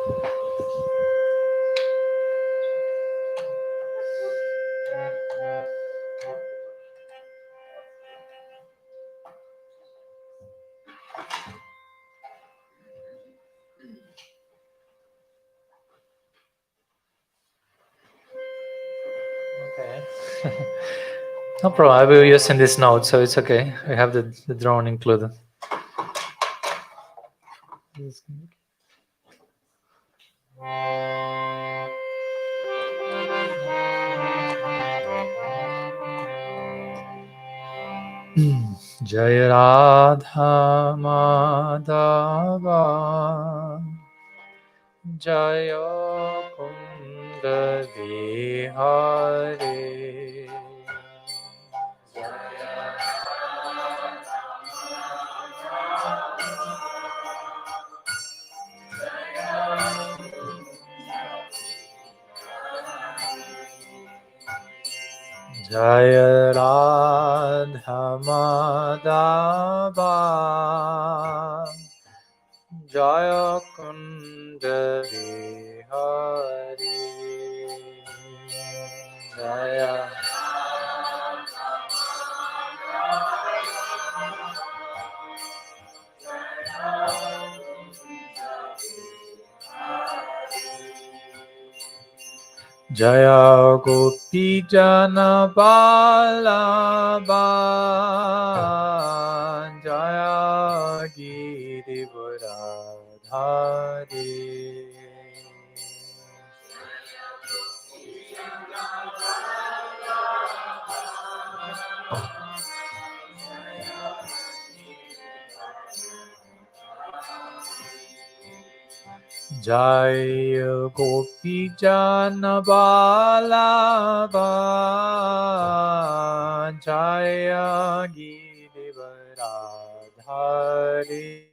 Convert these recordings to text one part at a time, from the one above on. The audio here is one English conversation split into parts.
Okay. No problem. I will use in this note, so it's okay. We have the drone included. Jai Radha Madhava Jaya Kunda Vihare Jaya Radha Madhava Jaya Kunda Vihare Jaya Jaya Gopi Jana Vallabha Jaya Girivardhari Jaya Gopi Jana Vallabha Jaya Girivardhari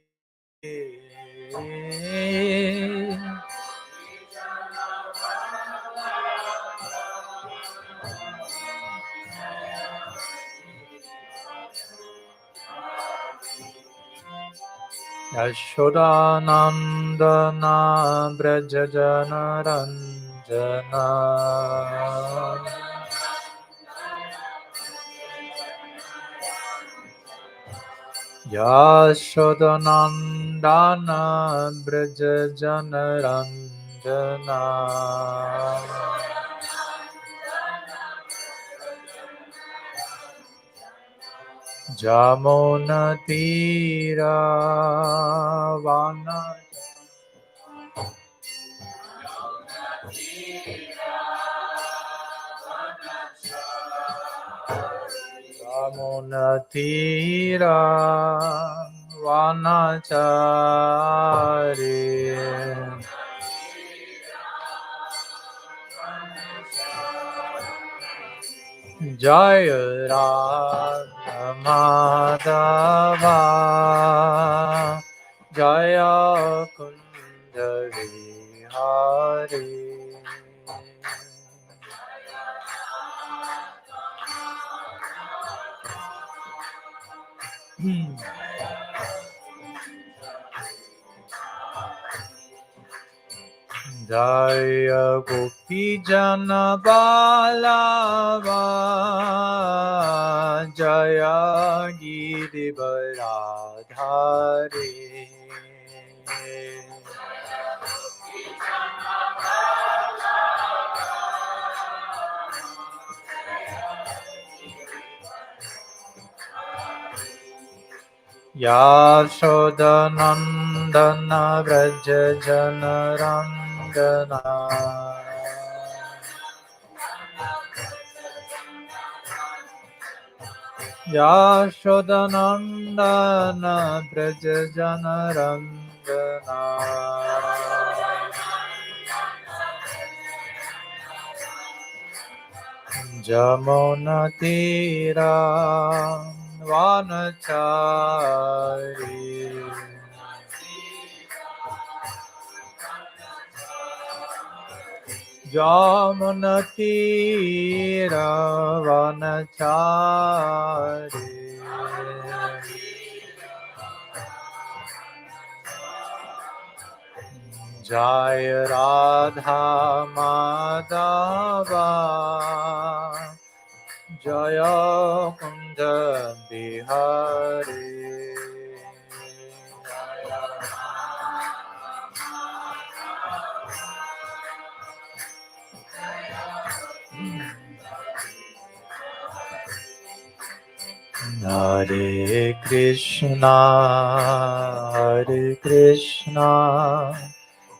Yashodanandana Brajajana Ranjana Yashodanandana Brajajana Ranjana Jamuna Tira Vana Jamuna Tira Vanachari Jaya Radha Madhava Jaya Kunda Vihari Jaya Gopi Jana Vallabha Jaya Girivardhari Yashodanandana Vrajajana Rangana Yashodanandana Vrajajana Rangana Jamuna Tira Vanachari Jamuna Tira Vanachari Jaya Radha Madhava Jaya Kunda Bihari Hare Krishna, Hare Krishna,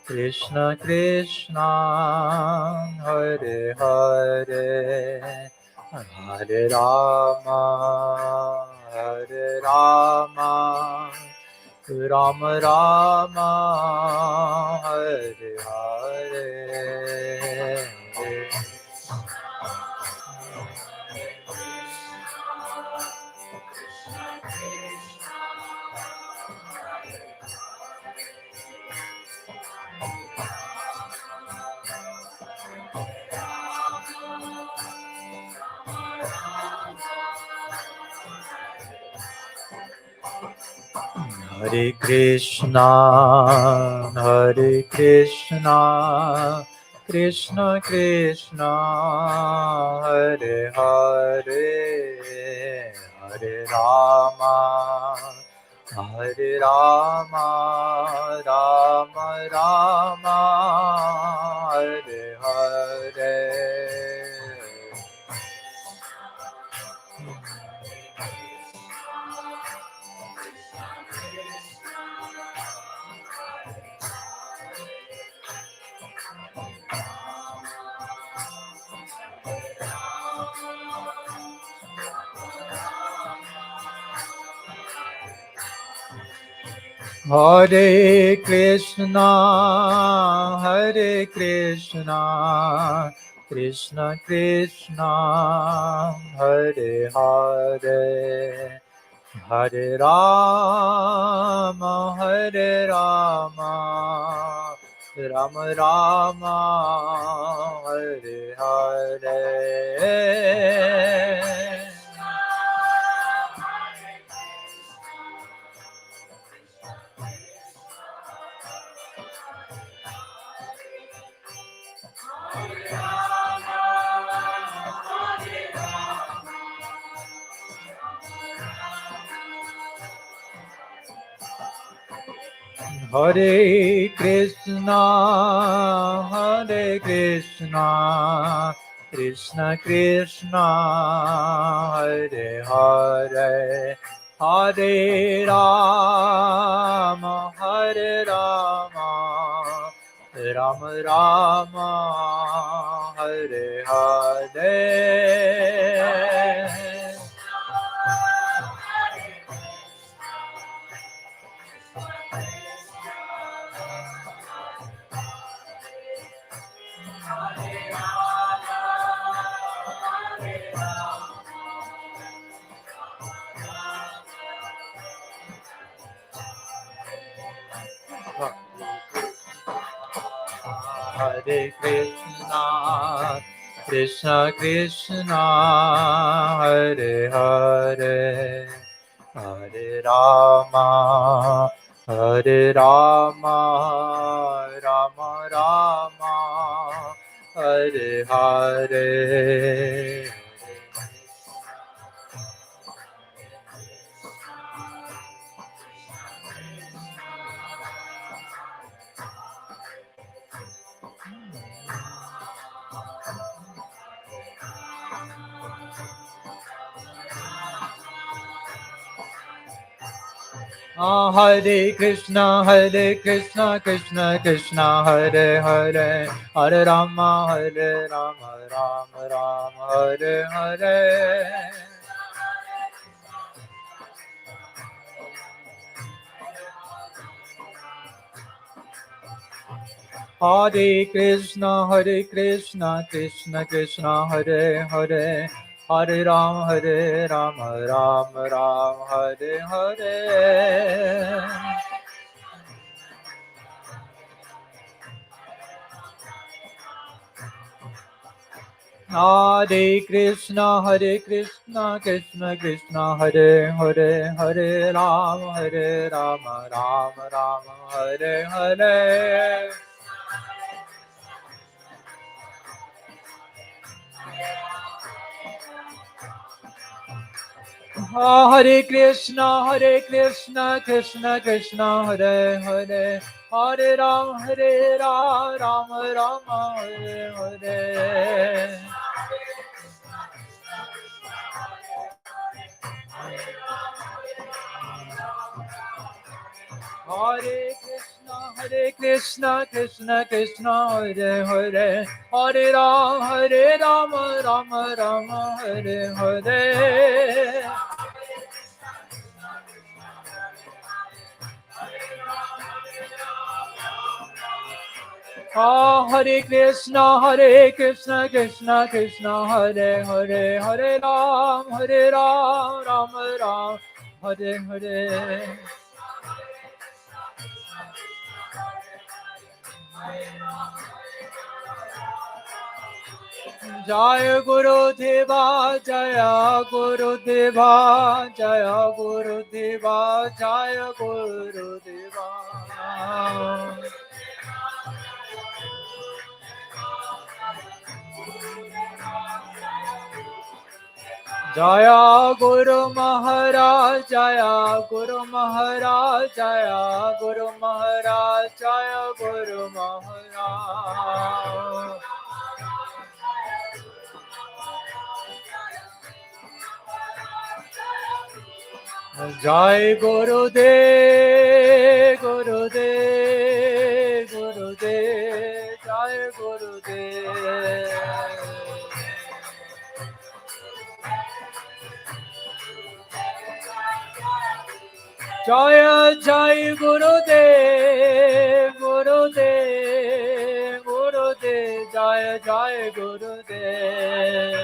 Krishna Krishna, Hare Hare, Hare Rama, Hare Rama, Rama Rama, Hare Hare. Hare Krishna, Hare Krishna, Krishna Krishna, Hare Hare, Hare Rama, Hare Rama, Rama Rama, Hare Hare. Hare Krishna, Hare Krishna, Krishna Krishna, Hare Hare, Hare Rama, Hare Rama, Rama Rama, Hare Hare. Hare Krishna, Hare Krishna, Krishna Krishna, Hare Hare, Hare Rama, Hare Rama, Rama Rama, Hare Hare. Hare Krishna, Krishna Krishna, Hare Hare, Hare Rama, Hare Rama, Rama Rama, Hare Hare. Hare Krishna, Krishna Krishna, Hare Hare, Hare Rama, Rama Rama, Hare Hare. Hare Krishna, Krishna Krishna, Hare Hare, Hare Rama, Rama Rama, Hare Hare. Hare Krishna, Krishna Krishna, Hare Hare, Hare Rama, Rama Rama, Hare Hare. Hare Krishna, Krishna Krishna, Hare Hare, Hare Ram, Rama, Hare Hare. Hare Krishna, Krishna Krishna, Hare Hare, Hare Ram, Rama, Hare Hare. Hare Krishna, Krishna Krishna, Hare Hare, Hare Ram, Ram, Hare Hare. Jaya Guru Deva, Jaya Guru Deva, Jaya Guru Deva, Jaya Guru Deva. Jaya Guru Maharaj, Jaya Guru Maharaj, Jaya Guru Maharaj, Jaya Guru Maharaj. Jai Gurudev, Gurudev, Gurudev, Jai Gurudev. Jaya Jai Gurudev, Gurudev, Gurudev, Jaya Jai Gurudev.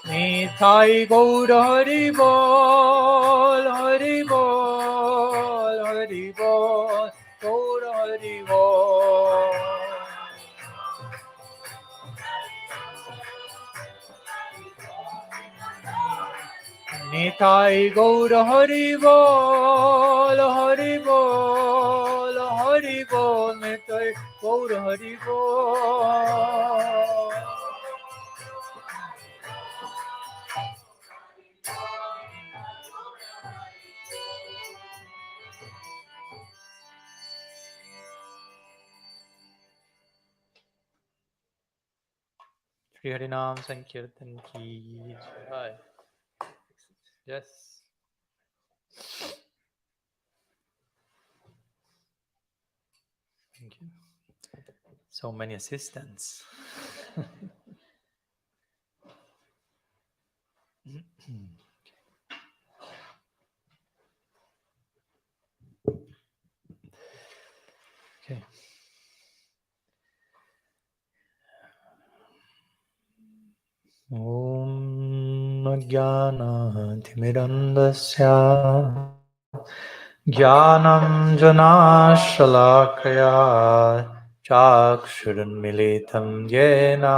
Nitai Gaur Hari Bol, Hari Bol, Hari Bol, Gaur Hari Bol. Nitai Gaur Hari Bol, Hari Bol, Hari Bol, Nitai Gaur Hari Bol. Shri Harinam Sankirtan ki jai. Yes. Thank you. So many assistants. Okay. Om Jnana Timirandasya Jnanam Jana Shalakaya Chakshurunmilitam Yena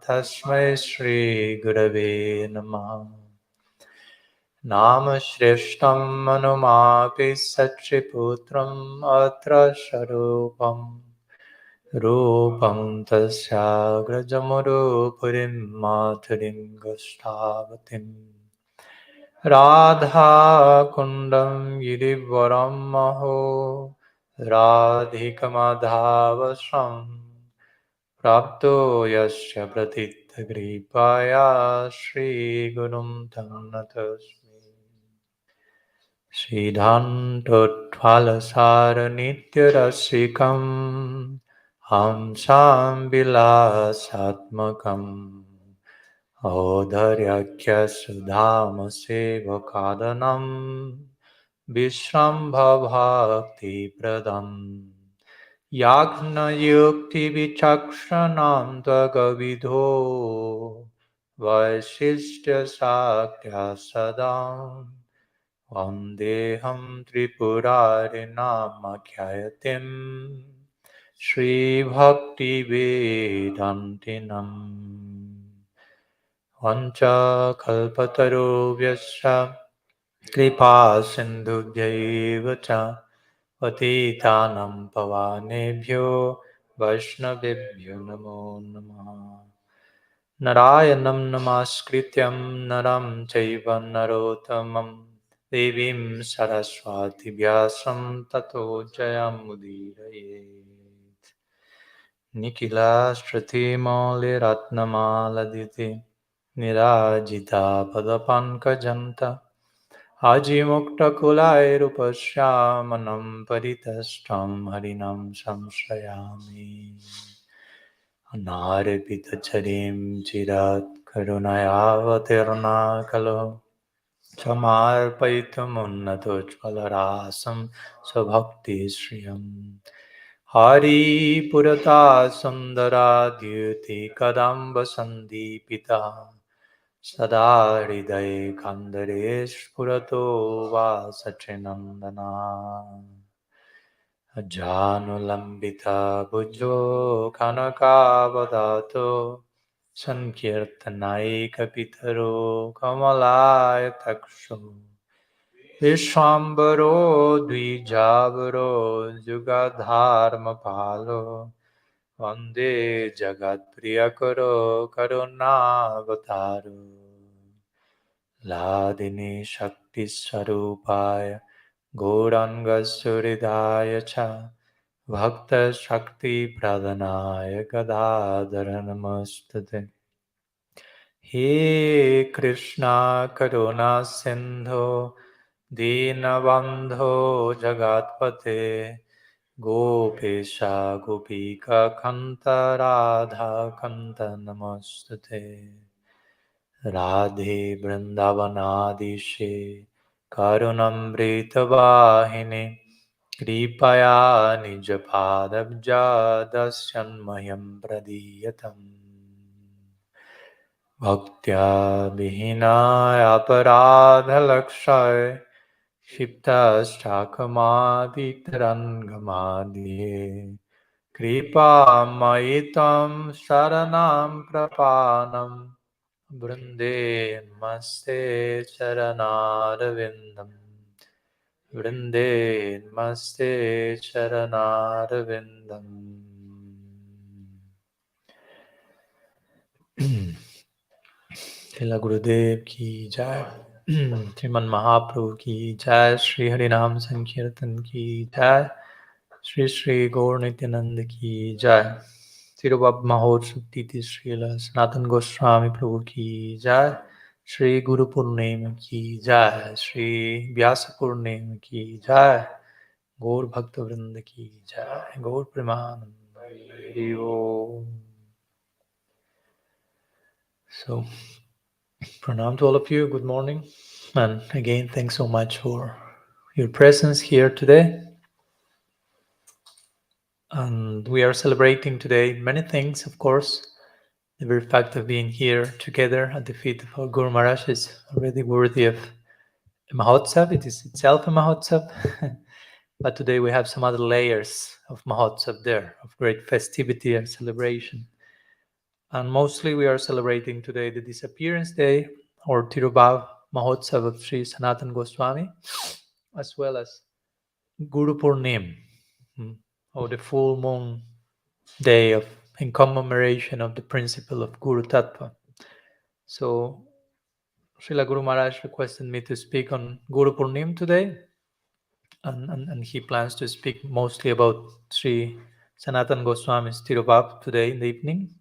Tasmai Shri Gurave Namah Nama Shrishtam Manumapi Satriputram Atra Sharupam Rupam Tasya Grajamurupurim Matharim Gastavatim Radha Kundam Girivaram Maho Radhika Madhavasam Prapto Yasya Pratitha Gripaya Shri Gurum Tannatasmi Siddhantotphalasara Nitya Rasikam Hamsam Vilasatmakam Audharyakya Sudhama Sevakadanam Vishrambha Bhakti Pradam Yagna Yukti Vichakshanam Dvagavidho Vaishistya Sakya Sadam Vandeham Tripurari Namakyayatim Shri Bhakti Vedantinam Vancha kalpatarubhyasya kripa sindhubhyaiva cha patitanam pavanebhyo Vaishnavebhyo Namo Namaha. Narayanam Namaskrityam Naram Chaiva Narottamam Devim Saraswati Vyasam Tato Jayamudiraye. Nikila Shruti Ratnamaladiti Nirajita Padapankajanta Haji Mukta Kulai Rupasyamanam Paritashtam Harinam Samshrayami Anarpitacharim Chirat Karunayavatirna Kalo Samarpaitum Unnatujvalarasam Svabhakti Sriyam Hari Purata Sundara Dyuti Kadamba Sandipita Sada Hriday Kandaresh Purato Vasachinandana Janulambita Bhujo Kanakavadato Sankirtanai Kapitaro Kamalaya Takshu Vishwambaro Dwijabaro Jugadharma Palo Vande Jagat Priyakaro Karunavataru Ladini Shakti Sarupaya Gauranga Suridaya Cha Bhakta Shakti Pradhanaya Gadadhara Namastate He Krishna Karuna Sindho Dinabandho Jagatpate Gopesha Gopika Kanta Radha Kanta Namastate Radhe Vrindavanadishe Karunamrita Vahine Kripaya Nijapadabja Dasyanmayam Pradiyatam Bhaktya Vihinaya Aparadhalakshay Shiptastakamaditarangamadhye Kripa Maitam Sharanam Prapanam Brinde Maste Charanarvindam Brinde Maste Charanarvindam Srila Gurudev ki jai, Sriman Mahaprabhu ki jai, Sri Harinam Sankirtan ki jai, Sri Sri Gaur Nityananda ki jai, Tirubab Mahotsav Titi Srila Sanatan Goswami Prabhu ki jai, Sri Guru Purnima ki jai, Sri Vyasa Purnima ki jai, Gaur Bhakta Vrinda ki jai, Gaur Premanand Hari Om. So, Pranam to all of you. Good morning. And again, thanks so much for your presence here today. And we are celebrating today many things, of course. The very fact of being here together at the feet of our Guru Maharaj is already worthy of a Mahotsav. It is itself a Mahotsav. But today we have some other layers of Mahotsav there, of great festivity and celebration. And mostly we are celebrating today the disappearance day or Tirubhav Mahotsav of Sri Sanatan Goswami, as well as Guru Purnim, or the full moon day of in commemoration of the principle of Guru Tattva. So Srila Guru Maharaj requested me to speak on Guru Purnim today, and he plans to speak mostly about Sri Sanatan Goswami's Tirubhav today in the evening.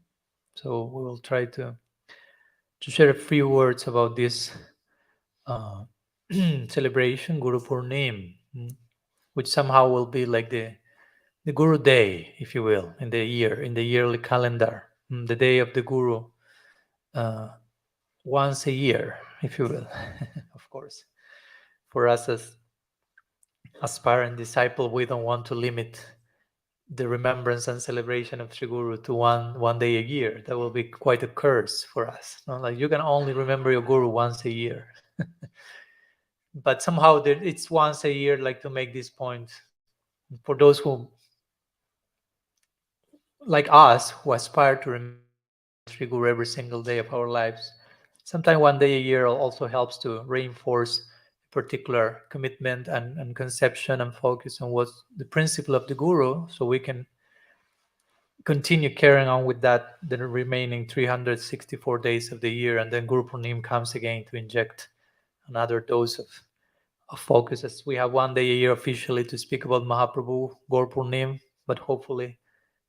So we will try to share a few words about this celebration, Guru Purnim, which somehow will be like the Guru Day, if you will, in the yearly calendar, the day of the Guru, once a year, if you will, of course. For us as aspirant disciple, we don't want to limit the remembrance and celebration of Sri Guru to one day a year. That will be quite a curse for us. No? Like you can only remember your Guru once a year. But somehow it's once a year, like to make this point for those who, like us, who aspire to remember Sri Guru every single day of our lives. Sometimes one day a year also helps to reinforce a particular commitment and conception and focus on what's the principle of the Guru, so we can continue carrying on with that the remaining 364 days of the year, and then Guru Purnima comes again to inject another dose of focus, as we have one day a year officially to speak about Mahaprabhu, Guru Purnima, but hopefully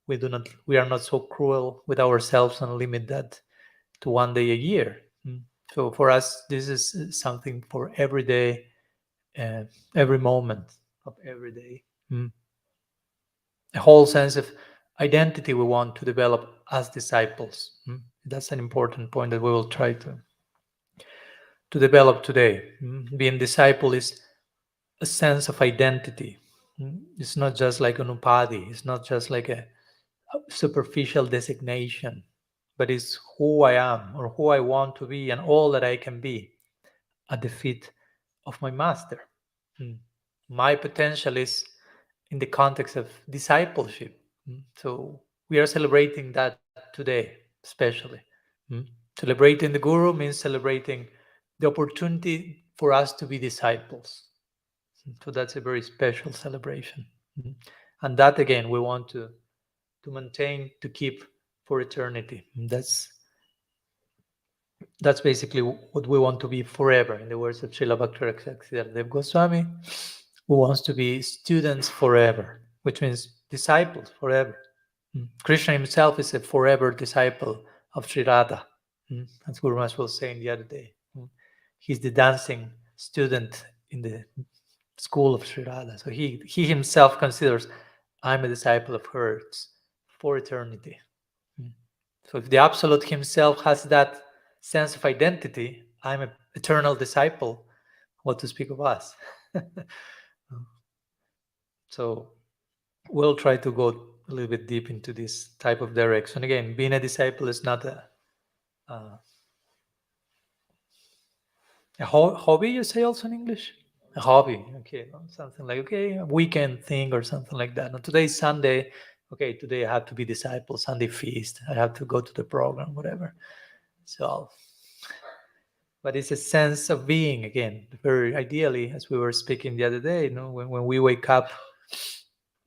we are not so cruel with ourselves and limit that to one day a year. So for us, this is something for every day, every moment of every day. A whole sense of identity we want to develop as disciples. That's an important point that we will try to develop today. Being disciple is a sense of identity. It's not just like an upadhi. It's not just like a superficial designation, but it's who I am or who I want to be and all that I can be at the feet of my master. My potential is in the context of discipleship. So we are celebrating that today, especially. Celebrating the Guru means celebrating the opportunity for us to be disciples. So that's a very special celebration. And that, again, we want to maintain, to keep for eternity. That's basically what we want to be forever. In the words of Srila Bhakti Goswami, who wants to be students forever, which means disciples forever. Krishna himself is a forever disciple of Sri Radha, as Guru Maharaj was saying the other day. He's the dancing student in the school of Sri Radha. So he himself considers, I'm a disciple of hers for eternity. So if the Absolute himself has that sense of identity, I'm an eternal disciple, what to speak of us? So we'll try to go a little bit deep into this type of direction. Again, being a disciple is not a hobby, you say also in English? A hobby, okay, something like, okay, a weekend thing or something like that. Now, today's Sunday, okay, today I have to be disciple, Sunday feast, I have to go to the program, whatever. So, but it's a sense of being, again, very ideally, as we were speaking the other day, when we wake up,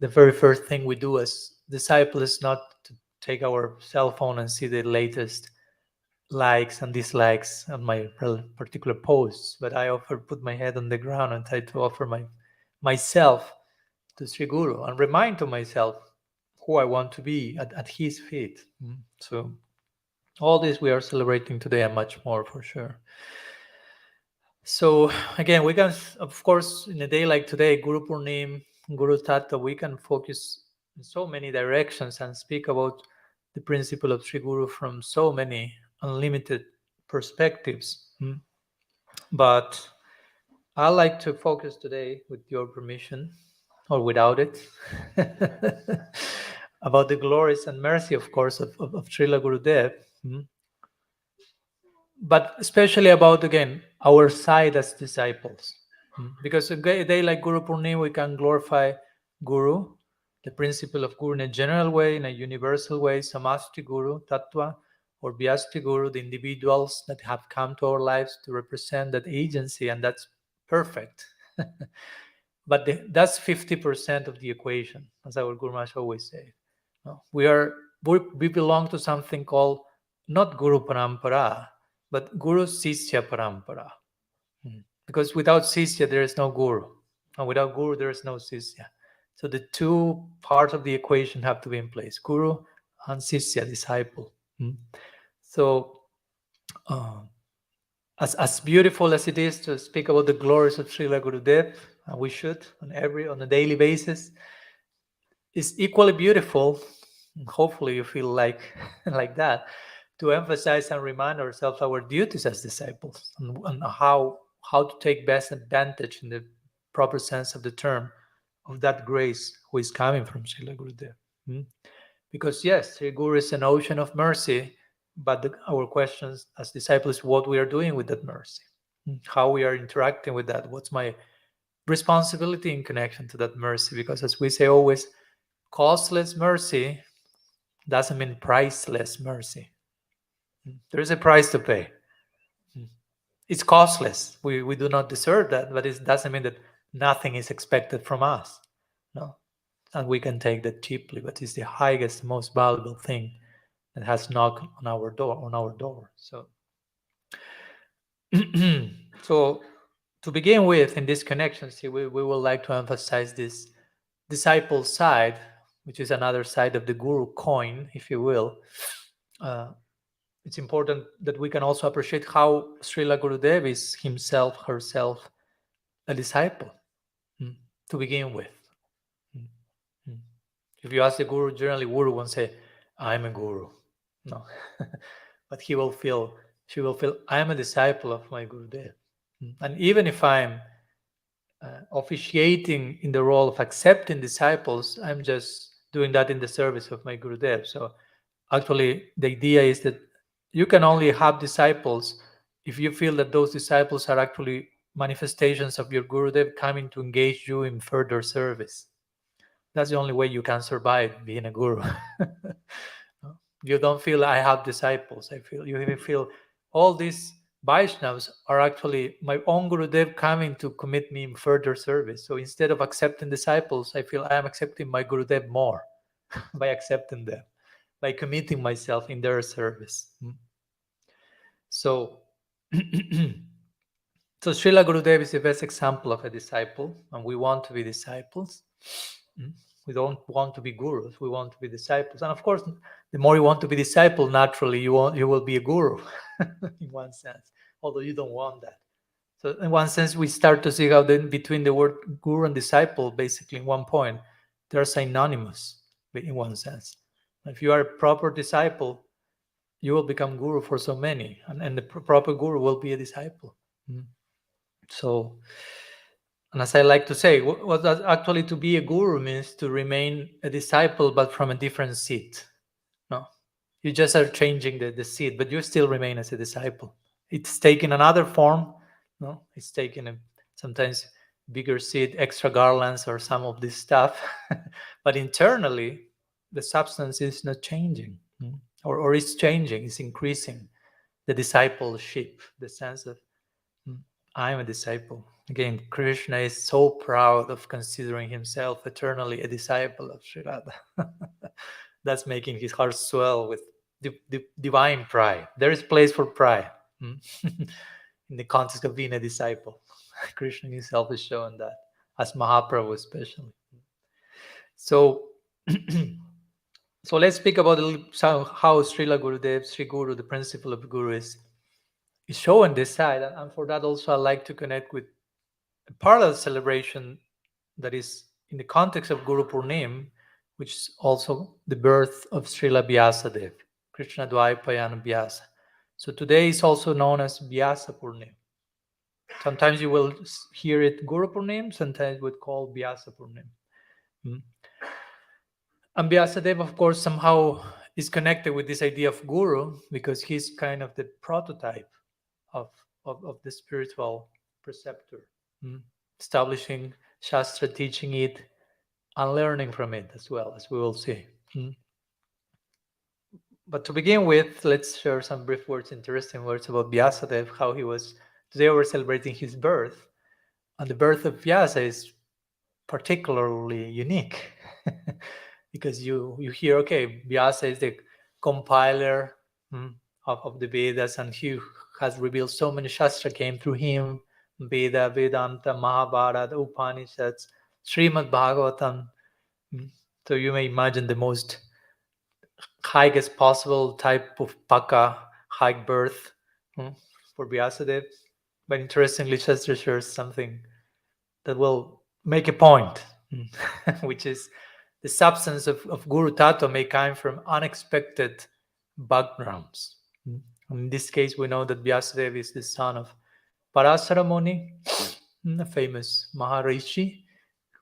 the very first thing we do as disciples is not to take our cell phone and see the latest likes and dislikes on my particular posts, but I often put my head on the ground and try to offer myself to Sri Guru and remind to myself who I want to be at his feet. So all this we are celebrating today and much more for sure. So again, we can, of course, in a day like today, Guru Purnima, Guru Tattva, we can focus in so many directions and speak about the principle of Sri Guru from so many unlimited perspectives. But I like to focus today, with your permission, or without it, about the glories and mercy, of course, of Srila Gurudev. But especially about, again, our side as disciples. Because a day like Guru Purnima, we can glorify Guru, the principle of Guru in a general way, in a universal way, Samasti Guru, Tattva, or Vyasti Guru, the individuals that have come to our lives to represent that agency, and that's perfect. But that's 50% of the equation, as our Guru Maharaj always say. We belong to something called not Guru Parampara, but Guru Sisya Parampara. Because without Sisya, there is no Guru. And without Guru, there is no Sisya. So the two parts of the equation have to be in place, Guru and Sisya, disciple. So as beautiful as it is to speak about the glories of Srila Gurudev, and we should on a daily basis, is equally beautiful, hopefully you feel like that, to emphasize and remind ourselves our duties as disciples and how to take best advantage, in the proper sense of the term, of that grace who is coming from Srila Gurudev. Because yes, Sri Guru is an ocean of mercy, but our questions as disciples, what we are doing with that mercy, how we are interacting with that, what's my responsibility in connection to that mercy? Because as we say always, costless mercy doesn't mean priceless mercy. There is a price to pay. It's costless. We do not deserve that, but it doesn't mean that nothing is expected from us. No. and we can take that cheaply, but it's the highest, most valuable thing that has knocked on our door. So so to begin with, in this connection, see, we would like to emphasize this disciple side, which is another side of the guru coin, if you will. It's important that we can also appreciate how Srila Gurudev is herself, a disciple, to begin with. If you ask the guru, generally guru won't say, I'm a guru. No. But she will feel, I am a disciple of my Gurudev. And even if I'm officiating in the role of accepting disciples, I'm just doing that in the service of my Gurudev. So actually, the idea is that you can only have disciples if you feel that those disciples are actually manifestations of your Gurudev coming to engage you in further service. That's the only way you can survive being a guru. You don't feel I have disciples. You even feel all these Vaishnavas are actually my own Gurudev coming to commit me in further service. So instead of accepting disciples, I feel I am accepting my Gurudev more by accepting them, by committing myself in their service. So, so Srila Gurudev is the best example of a disciple, and we want to be disciples. We don't want to be gurus. We want to be disciples. And of course, the more you want to be disciple, naturally you will be a guru in one sense, although you don't want that. So in one sense, we start to see how then between the word guru and disciple, basically in one point, they're synonymous in one sense. If you are a proper disciple, you will become guru for so many, and the proper guru will be a disciple. So, and as I like to say, what actually to be a guru means to remain a disciple, but from a different seat. No, you just are changing the seat, but you still remain as a disciple. It's taking another form. No, it's taking a sometimes bigger seat, extra garlands, or some of this stuff. But internally, the substance is not changing, or it's changing. It's increasing the discipleship, the sense of I'm a disciple. Again, Krishna is so proud of considering himself eternally a disciple of Sri Radha. That's making his heart swell with divine pride. There is place for pride in the context of being a disciple. Krishna himself is showing that, as Mahaprabhu especially. So, so let's speak about how Srila Gurudev, Sri Guru, the principle of Guru is showing this side. And for that also I like to connect with a parallel celebration that is in the context of Guru Purnima, which is also the birth of Srila Vyasadeva, Krishna Dvaipayana Vyasa. So today is also known as Vyasa Purnima. Sometimes you will hear it Guru Purnima, sometimes we call Vyasa Purnima. And Vyasadeva, of course, somehow is connected with this idea of Guru because he's kind of the prototype of the spiritual preceptor, establishing Shastra, teaching it, and learning from it as well, as we will see. But to begin with, let's share some brief words, interesting words about Vyasadeva, how he was. Today we're celebrating his birth, and the birth of Vyasa is particularly unique because you hear, okay, Vyasa is the compiler of the Vedas, and he has revealed so many Shastra came through him, Veda, Vedanta, Mahabharata, Upanishads, Srimad Bhagavatam. So you may imagine the most highest possible type of Paka, high birth for Vyasadeva. But interestingly, Shastra shares something that will make a point, which is the substance of Guru Tattva may come from unexpected backgrounds. In this case, we know that Vyasadeva is the son of Parasara Muni, a famous Maharishi,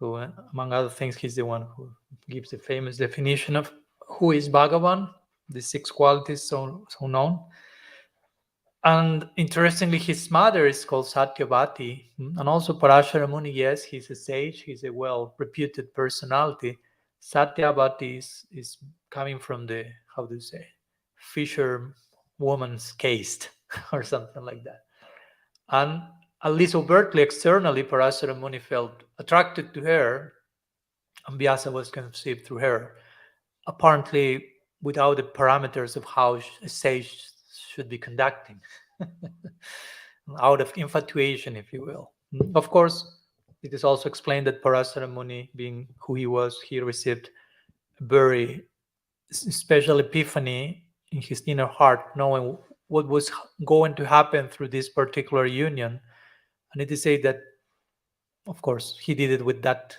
who, among other things, he's the one who gives the famous definition of who is Bhagavan, the 6 qualities so known. And interestingly, his mother is called Satyavati, and also Parashara Muni, yes, he's a sage, he's a well-reputed personality. Satyavati is coming from the, how do you say, fisher woman's caste, or something like that. And at least overtly, externally, Parashara Muni felt attracted to her and Vyasa was conceived through her, apparently without the parameters of how a sage should be conducting, out of infatuation, if you will. Of course, it is also explained that Parasara Muni, being who he was, he received a very special epiphany in his inner heart, knowing what was going to happen through this particular union. And it is said that, of course, he did it with that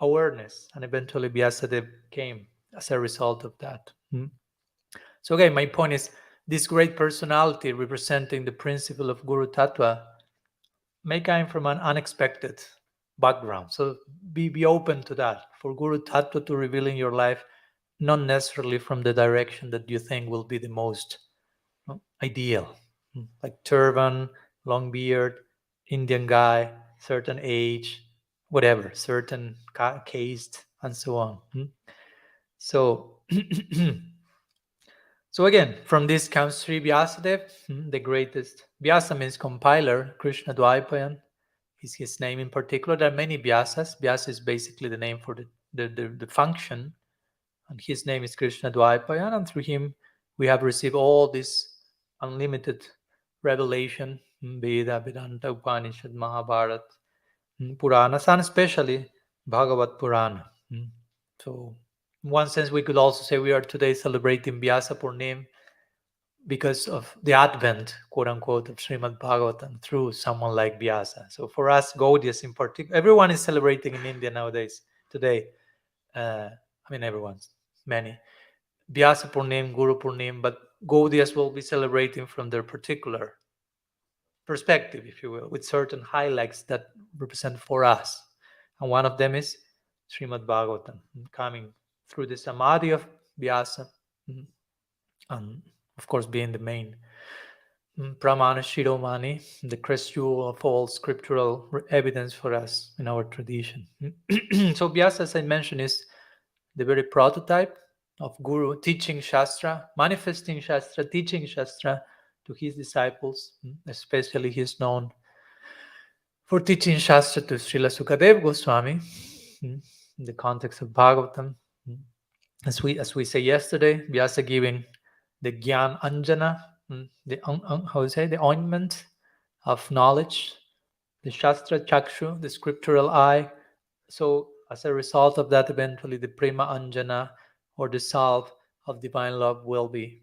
awareness, and eventually Vyasadeva came as a result of that. So again, my point is this great personality representing the principle of Guru Tattva may come from an unexpected background. So be open to that, for Guru Tattva to reveal in your life, not necessarily from the direction that you think will be the most ideal, like turban, long beard, Indian guy, certain age, whatever, certain caste, and so on. So, so again, from this comes Sri Vyasadeva, the greatest. Vyasa means compiler. Krishna Dvaipayan is his name in particular. There are many Vyasas. Vyasa is basically the name for the function, and his name is Krishna Dvaipayan, and through him we have received all this unlimited revelation, Veda, Vedanta, Upanishad, Mahabharata, Puranas, and especially Bhagavad Purana. So, in one sense, we could also say we are today celebrating Vyasa Purnima because of the advent, quote unquote, of Srimad Bhagavatam through someone like Vyasa. So, for us, Gaudias in particular, everyone is celebrating in India nowadays, today. Everyone's, many. Vyasa Purnima, Guru Purnima, but Gaudias will be celebrating from their particular perspective, if you will, with certain highlights that represent for us. And one of them is Srimad Bhagavatam, coming through the Samadhi of Vyasa, and of course being the main Pramana Shiromani, the crest jewel of all scriptural evidence for us in our tradition. So Vyasa, as I mentioned, is the very prototype of Guru teaching Shastra, manifesting Shastra, teaching Shastra to his disciples. Especially he is known for teaching Shastra to Srila Sukadeva Goswami in the context of Bhagavatam. As we say yesterday, Vyasa giving the Gyan Anjana, the ointment of knowledge, the Shastra Chakshu, the scriptural eye. So as a result of that, eventually the Prema Anjana, or the salve of divine love, will be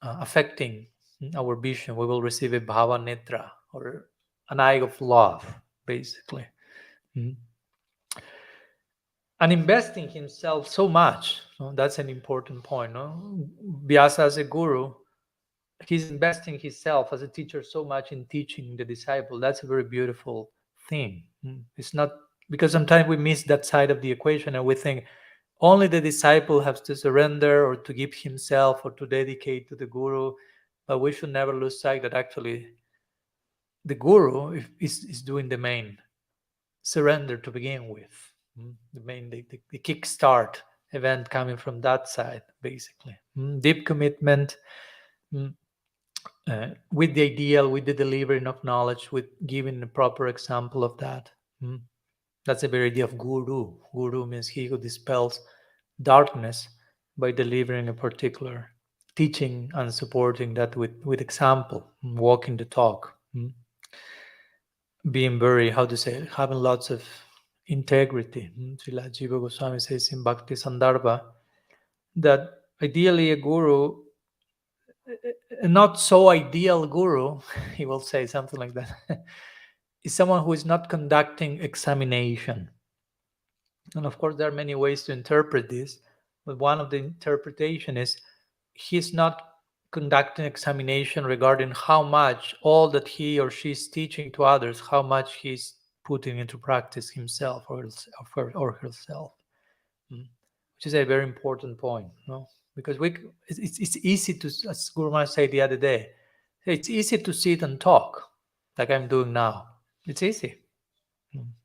affecting our vision. We will receive a Bhava Nitra, or an eye of love, basically. And investing himself so much, that's an important point. Vyasa as a guru, he's investing himself as a teacher so much in teaching the disciple. That's a very beautiful thing. It's not, because sometimes we miss that side of the equation and we think only the disciple has to surrender or to give himself or to dedicate to the guru, but we should never lose sight that actually the guru is doing the main surrender to begin with. The kickstart event coming from that side, basically. Deep commitment, with the ideal, with the delivering of knowledge, with giving a proper example of that. That's the very idea of guru. Guru means he who dispels darkness by delivering a particular teaching and supporting that with example, walking the talk. Being very, having lots of integrity. Srila Jiva Goswami says in Bhakti Sandarbha that ideally a guru, a not so ideal guru, he will say something like that, is someone who is not conducting examination. And of course, there are many ways to interpret this, but one of the interpretation is he's not conducting examination regarding how much all that he or she is teaching to others, how much he's putting into practice himself or herself, which is a very important point, because it's easy to, as Guru Maharaj said the other day, it's easy to sit and talk like I'm doing now. It's easy.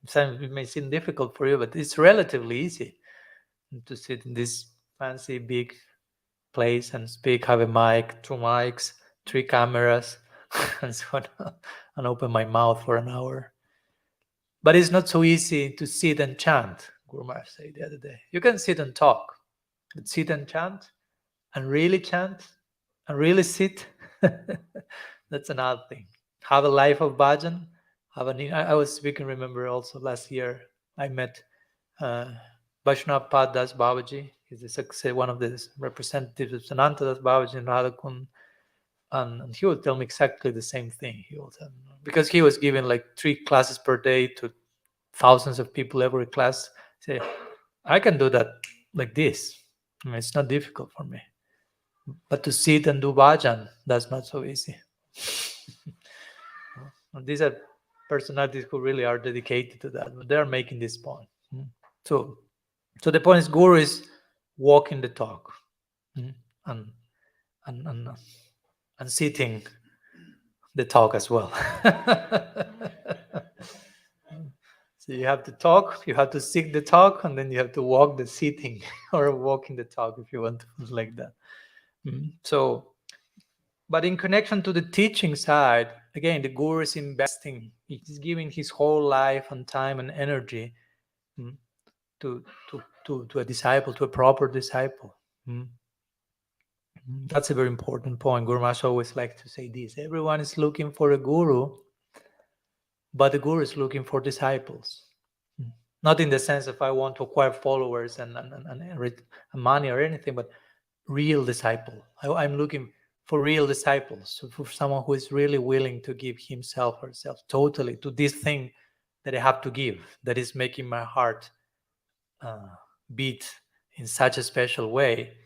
Sometimes it may seem difficult for you, but it's relatively easy to sit in this fancy big place and speak, have a mic, 2 mics, 3 cameras, and so on, and open my mouth for an hour. But it's not so easy to sit and chant. Guru Maharaj said the other day. You can sit and talk, but sit and chant, and really sit. That's another thing. Have a life of bhajan. I was speaking, remember also last year, I met Vaishnav Pad Das Babaji. He's one of the representatives of Sananta Das Babaji and Radhakund. And he would tell me exactly the same thing. He would because he was giving like 3 classes per day to thousands of people every class. Say, I can do that like this. I mean, it's not difficult for me. But to sit and do bhajan, that's not so easy. And these are personalities who really are dedicated to that. But they're making this point. So the point is, Guru is walking the talk, and sitting the talk as well. So you have to talk, you have to seek the talk, and then you have to walk the sitting or walking the talk, if you want to put it like that. So, but in connection to the teaching side, again, the Guru is investing. He's giving his whole life and time and energy to a disciple, to a proper disciple. That's a very important point. Guru Maharaj always likes to say this. Everyone is looking for a guru, but the guru is looking for disciples. Not in the sense of I want to acquire followers and money or anything, but real disciple. I'm looking for real disciples, for someone who is really willing to give himself or herself totally to this thing that I have to give, that is making my heart beat in such a special way.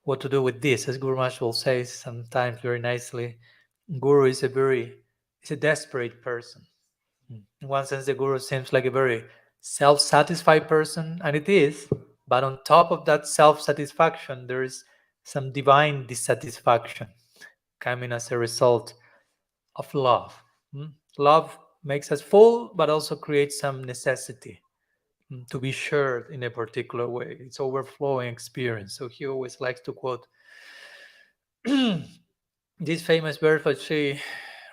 What to do with this? As Guru Maharaj will say sometimes very nicely, Guru is a desperate person. In one sense, the Guru seems like a very self-satisfied person, and it is, but on top of that self-satisfaction, there is some divine dissatisfaction coming as a result of love. Love makes us full, but also creates some necessity to be shared in a particular way. It's overflowing experience. So he always likes to quote this famous verse by Sri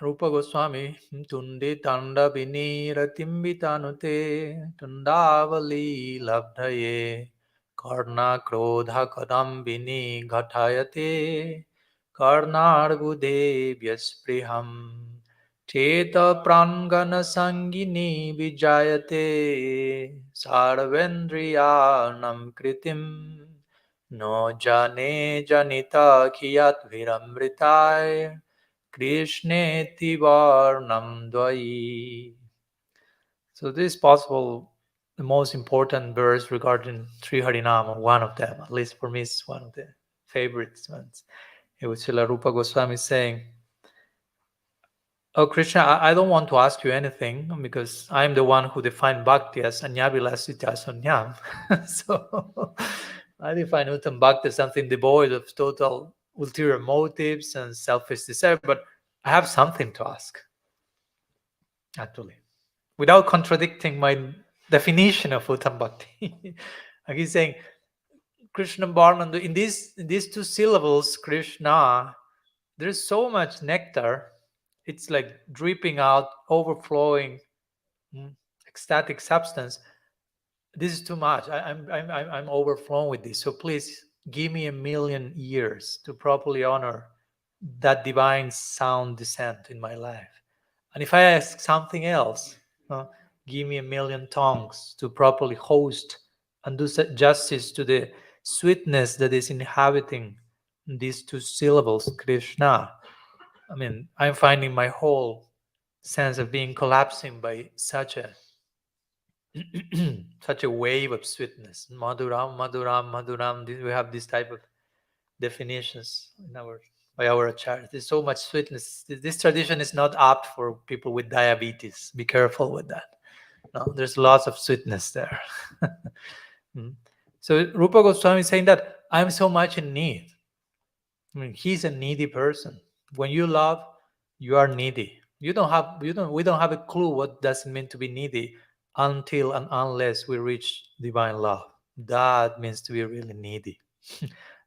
Rupa Goswami, Tundi Tanda Vinira Timbitanute Tundavali Labdhaye Karna Krodha Kadambini Ghatayate Karnargu Devyaspriham Cheta Prangana Sangini Vijayate Sarvendriyanam Kritim No jane janita kiyat viramritai Krishneti varnam dvai. So this is possible the most important verse regarding Sri Harinama, one of them, at least for me, is one of the favorites ones. It was Srila Rupa Goswami saying, "Oh Krishna, I don't want to ask you anything because I'm the one who defined bhakti as anyavilasita sanyam." So I define Uttam Bhakti as something devoid of total ulterior motives and selfish desire, but I have something to ask, actually, without contradicting my definition of Uttam Bhakti. Like he's saying, Krishna Varnam, in these 2 syllables, Krishna, there's so much nectar. It's like dripping out, overflowing, ecstatic substance. This is too much. I'm overflowing with this. So please give me 1,000,000 years to properly honor that divine sound descent in my life. And if I ask something else, give me 1,000,000 tongues to properly host and do justice to the sweetness that is inhabiting these 2 syllables, Krishna. I mean, I'm finding my whole sense of being collapsing by such a such a wave of sweetness. Madhuram, Madhuram, Madhuram. We have this type of definitions by our acharyas. There's so much sweetness. This tradition is not apt for people with diabetes. Be careful with that. No, there's lots of sweetness there. So Rupa Goswami is saying that I'm so much in need. I mean, he's a needy person. When you love, you are needy. We don't have a clue what does it mean to be needy until and unless we reach divine love. That means to be really needy.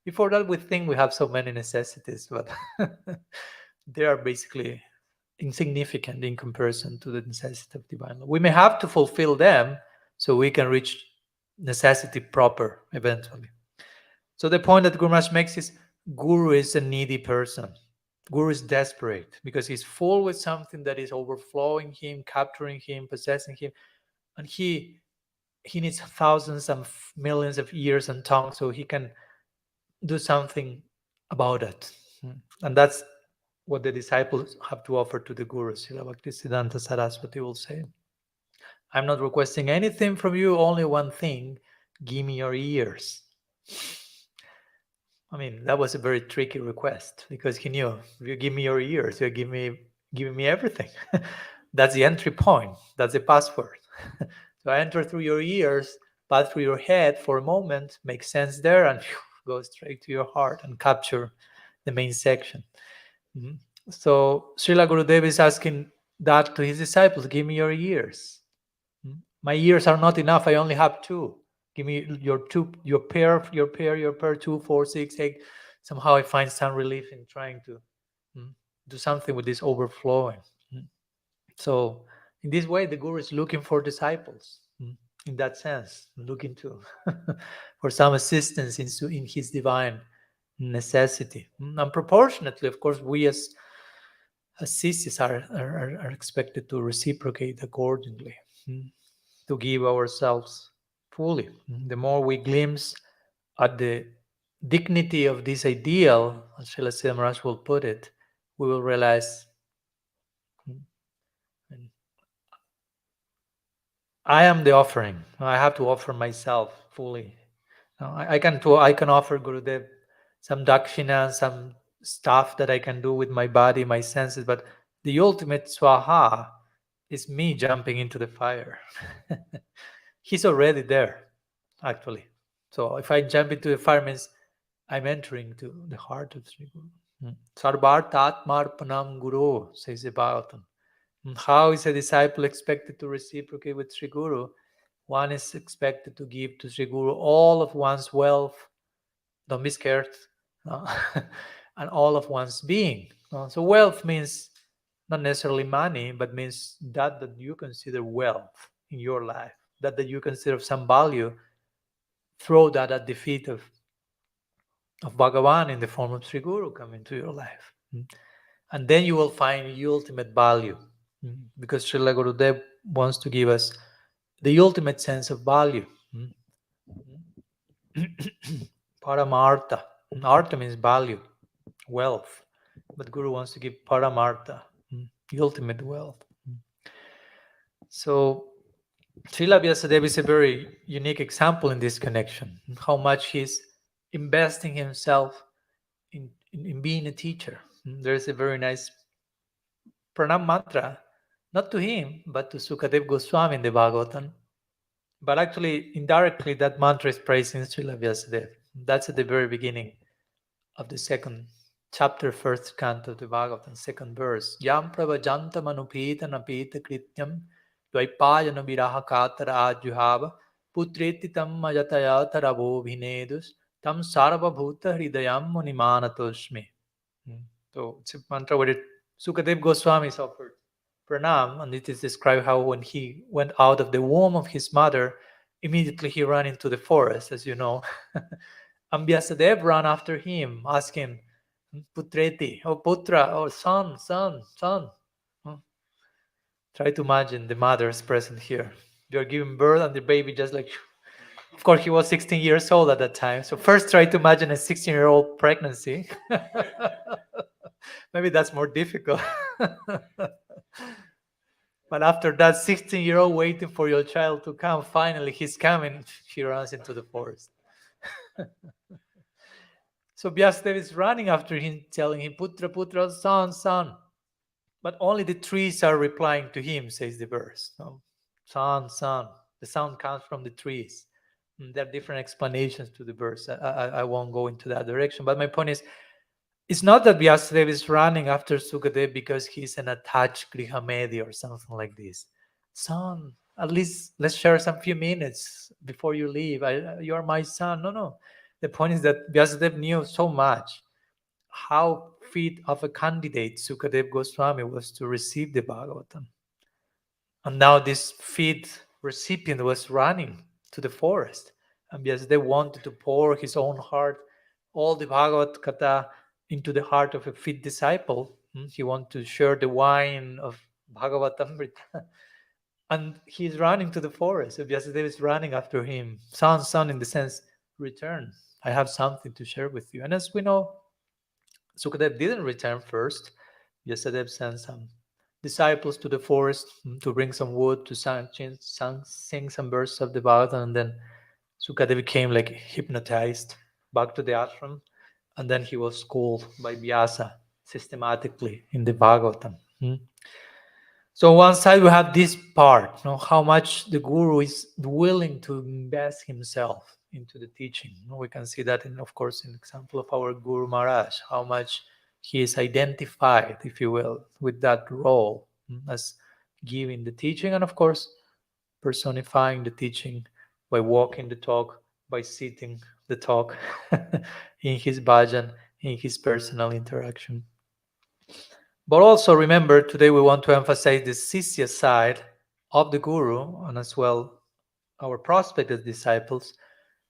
Before that, we think we have so many necessities, but they are basically insignificant in comparison to the necessity of divine love. We may have to fulfill them so we can reach necessity proper eventually. So the point that Guru Maharaj makes is Guru is a needy person. Guru is desperate because he's full with something that is overflowing him, capturing him, possessing him, and he needs thousands and millions of ears and tongues so he can do something about it. And that's what the disciples have to offer to the Guru. Srila Bhaktisiddhanta Saraswati will say, I'm not requesting anything from you, only one thing, give me your ears. I mean, that was a very tricky request because he knew if you give me your ears, you're giving me everything. That's the entry point. That's the password. So I enter through your ears, pass through your head for a moment, make sense there, and go straight to your heart and capture the main section. Mhm. So Srila Gurudev is asking that to his disciples, give me your ears. My ears are not enough. I only have two. Give me your two, your pair, 2, 4, 6, 8. Somehow I find some relief in trying to do something with this overflowing. So in this way, the Guru is looking for disciples. In that sense, looking to for some assistance in his divine necessity. And proportionately, of course, we as Sisyas are expected to reciprocate accordingly, to give ourselves fully. The more we glimpse at the dignity of this ideal, as Srila Siddha Maharaj will put it, we will realize I am the offering. I have to offer myself fully. I can offer Gurudev some dakshina, some stuff that I can do with my body, my senses, but the ultimate swaha is me jumping into the fire. He's already there, actually. So if I jump into the fire, means I'm entering to the heart of Sri Guru. Sarvartatmarpanam Guru, says the Bhagavatam. How is a disciple expected to reciprocate with Sri Guru? One is expected to give to Sri Guru all of one's wealth, don't be scared, and all of one's being. So wealth means not necessarily money, but means that you consider wealth in your life, that you consider of some value. Throw that at the feet of Bhagavan in the form of Sri Guru come into your life. And then you will find the ultimate value, because Srila Gurudev wants to give us the ultimate sense of value. Paramartha. Artha means value, wealth. But Guru wants to give Paramartha, the ultimate wealth. So Srila Vyasadeva is a very unique example in this connection, how much he's investing himself in being a teacher. There's a very nice pranam mantra, not to him, but to Sukadev Goswami in the Bhagavatam. But actually, indirectly, that mantra is praising Srila Vyasadeva. That's at the very beginning of the second chapter, first canto of the Bhagavatam, second verse. Yam pravajantam anupita napita krityam dvaipayana viraha katara ajuhava putreti tam majataya tarabo bhinedus tam sarva bhuta hridayam munimanatoshmi. So it's a mantra where Sukadev Goswami is offered pranam, and it is described how when he went out of the womb of his mother, immediately he ran into the forest, as you know. And Vyasadeva ran after him, asking, Putreti, oh Putra, oh son, son, son. Try to imagine the mothers present here. You're giving birth and the baby just like, of course, he was 16 years old at that time. So first try to imagine a 16-year-old pregnancy. Maybe that's more difficult. But after that 16-year-old waiting for your child to come, finally he's coming, she runs into the forest. So Vyasadeva is running after him, telling him, Putra, Putra, son, son. But only the trees are replying to him, says the verse. No? Son, son. The sound comes from the trees. There are different explanations to the verse. I won't go into that direction. But my point is, it's not that Vyasadeva is running after Sukadev because he's an attached Grihamedi or something like this. Son, at least let's share some few minutes before you leave. You are my son. No. The point is that Vyasadeva knew so much how fit of a candidate Sukadev Goswami was to receive the Bhagavatam. And now this fit recipient was running to the forest. And Vyasadeva wanted to pour his own heart, all the Bhagavad Gita, into the heart of a fit disciple. He wanted to share the wine of Bhagavatamrita. And he's running to the forest. So Vyasadeva is running after him. Son, in the sense, return. I have something to share with you. And as we know, Sukadev didn't return first. Vyasadeva sent some disciples to the forest to bring some wood to sing some verses of the Bhagavatam, and then Sukadeva became like hypnotized back to the ashram, and then he was schooled by Vyasa systematically in the Bhagavatam. So on one side we have this part, how much the guru is willing to invest himself into the teaching. We can see that, of course, in example of our Guru Maharaj, how much he is identified, if you will, with that role as giving the teaching, and of course personifying the teaching by walking the talk, by sitting the talk in his bhajan, in his personal interaction. But also remember, today we want to emphasize the Sisya side of the Guru, and as well our prospective disciples.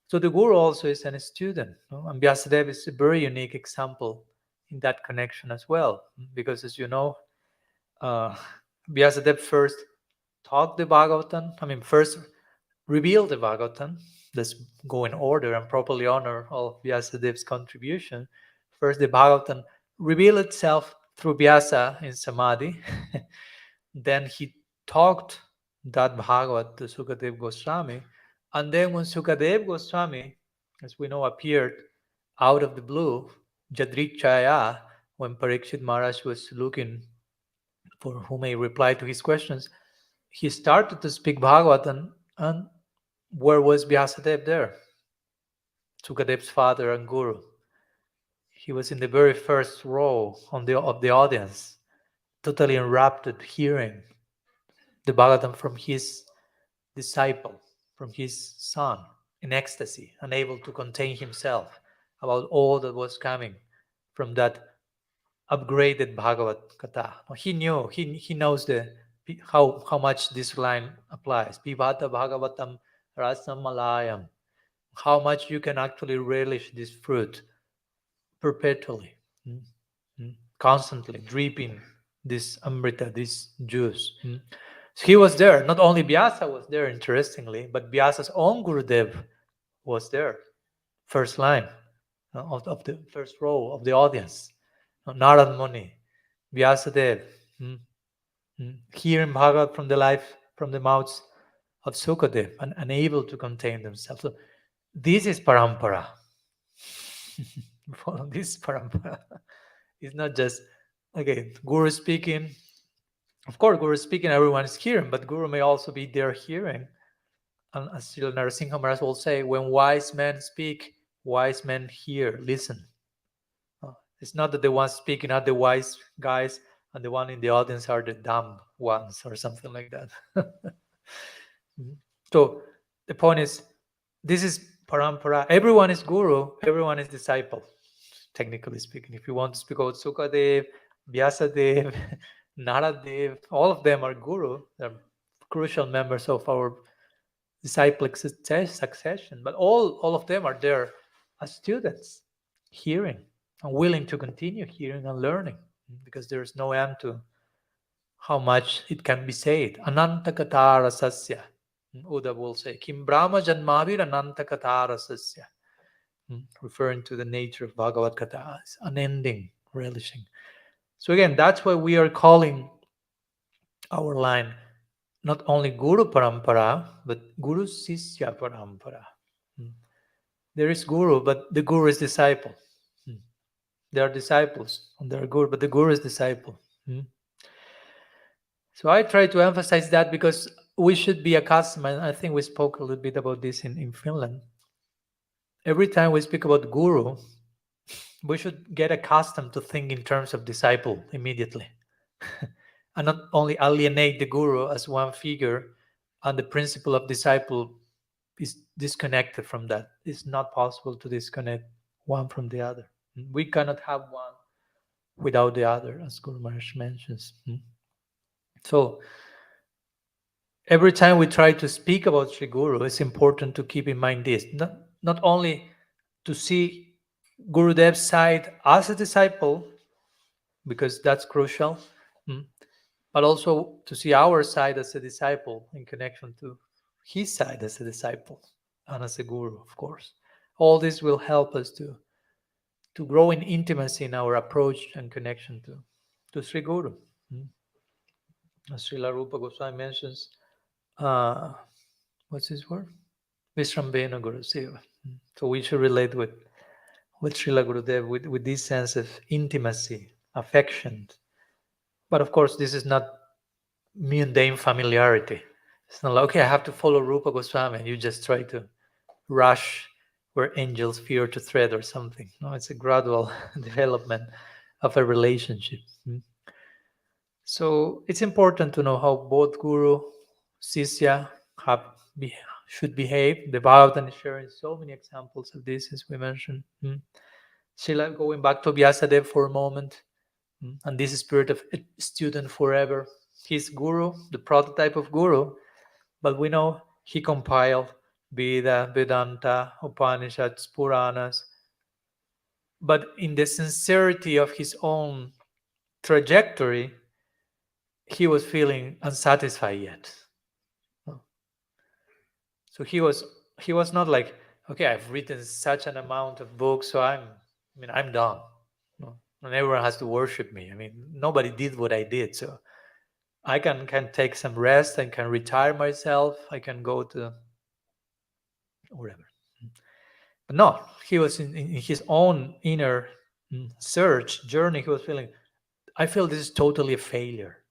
So the Guru also is a student, and Vyasadeva is a very unique example in that connection as well, because as you know, Vyasadeva first taught the Bhagavatam, first revealed the Bhagavatam. Let's go in order and properly honor all Vyasadev's contribution. First, the Bhagavatam revealed itself through Vyasa in Samadhi. Then he talked that Bhagavat to Sukadeva Goswami. And then when Sukadeva Goswami, as we know, appeared out of the blue, Jadrichaya, when Pariksit Maharaja was looking for who may reply to his questions, he started to speak Bhagavatam, and where was Vyasadeva there? Sukadev's father and guru. He was in the very first row of the audience, totally enraptured, hearing the Bhagavatam from his disciple, from his son, in ecstasy, unable to contain himself about all that was coming from that upgraded Bhagavad Gita. He knew, he knows how much this line applies. Pibata Bhagavatam Rasam Malayam. How much you can actually relish this fruit perpetually, constantly dripping this amrita, this juice. So he was there. Not only Vyasa was there, interestingly, but Vyasa's own Gurudev was there. First line of the first row of the audience. Narad Muni, Vyasadev, hearing Bhagavad from the mouths of Sukadev, and unable to contain themselves. So this is parampara. Follow this parampara. It's not just, again, Guru speaking. Of course, Guru speaking, everyone is hearing, but Guru may also be there hearing. And as Srila Narasimha Maharaj will say, when wise men speak, wise men hear, listen. It's not that the ones speaking are the wise guys and the one in the audience are the dumb ones or something like that. So the point is, this is parampara. Everyone is guru, everyone is disciple, technically speaking. If you want to speak about Sukadev, Vyasadev, Naradev, all of them are guru. They're crucial members of our disciplic succession. But all of them are there as students, hearing and willing to continue hearing and learning, because there is no end to how much it can be said. Ananta katara sasya. Uddhav will say, Kim Brahma Janmavir Ananta katara sasya. Referring to the nature of Bhagavad Gita, it's unending, relishing. So again, that's why we are calling our line not only Guru Parampara, but Guru Sisya Parampara. There is Guru, but the Guru is disciple. They are disciples, and they are Guru, but the Guru is disciple. So I try to emphasize that because we should be accustomed, and I think we spoke a little bit about this in Finland. Every time we speak about Guru, we should get accustomed to think in terms of disciple immediately. And not only alienate the Guru as one figure, and the principle of disciple is disconnected from that. It's not possible to disconnect one from the other. We cannot have one without the other, as Guru Maharaj mentions. So every time we try to speak about Sri Guru, it's important to keep in mind this: not only to see Gurudev's side as a disciple, because that's crucial, mm, but also to see our side as a disciple in connection to his side as a disciple and as a guru, of course. All this will help us to grow in intimacy in our approach and connection to Sri Guru. Mm. As Srila Rupa Goswami mentions, uh, what's his word? Vishrambena Guru Seva. So we should relate with Srila Gurudev with this sense of intimacy, affection. But of course, this is not mundane familiarity. It's not like, okay, I have to follow Rupa Goswami, and you just try to rush where angels fear to tread or something. No, it's a gradual development of a relationship. So it's important to know how both Guru, Sisya have should behave. The Bhagavatam is sharing so many examples of this, as we mentioned. Srila, going back to Vyasadeva for a moment, and this spirit of a student forever. He's Guru, the prototype of Guru, but we know he compiled Veda, Vedanta, Upanishads, Puranas. But in the sincerity of his own trajectory, he was feeling unsatisfied yet. So he was not like, okay, I've written such an amount of books, so I'm done. No. And everyone has to worship me. I mean, nobody did what I did, so I can take some rest and can retire myself. I can go to whatever. But no, he was in his own inner search journey. He was feeling, I feel this is totally a failure.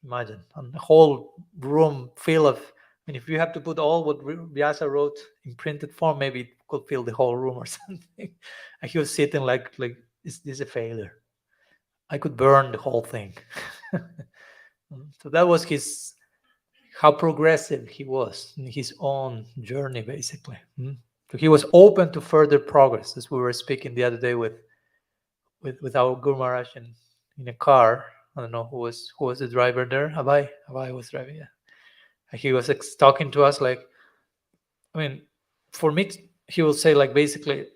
Imagine, and the whole room full of. I mean, if you have to put all what Vyasa wrote in printed form, maybe it could fill the whole room or something. And he was sitting like, is this a failure? I could burn the whole thing. So that was how progressive he was in his own journey, basically. So he was open to further progress, as we were speaking the other day with our Guru Maharaj in a car. I don't know who was the driver there. Abai was driving. Yeah, and he was talking to us like, I mean, for me, he will say like basically,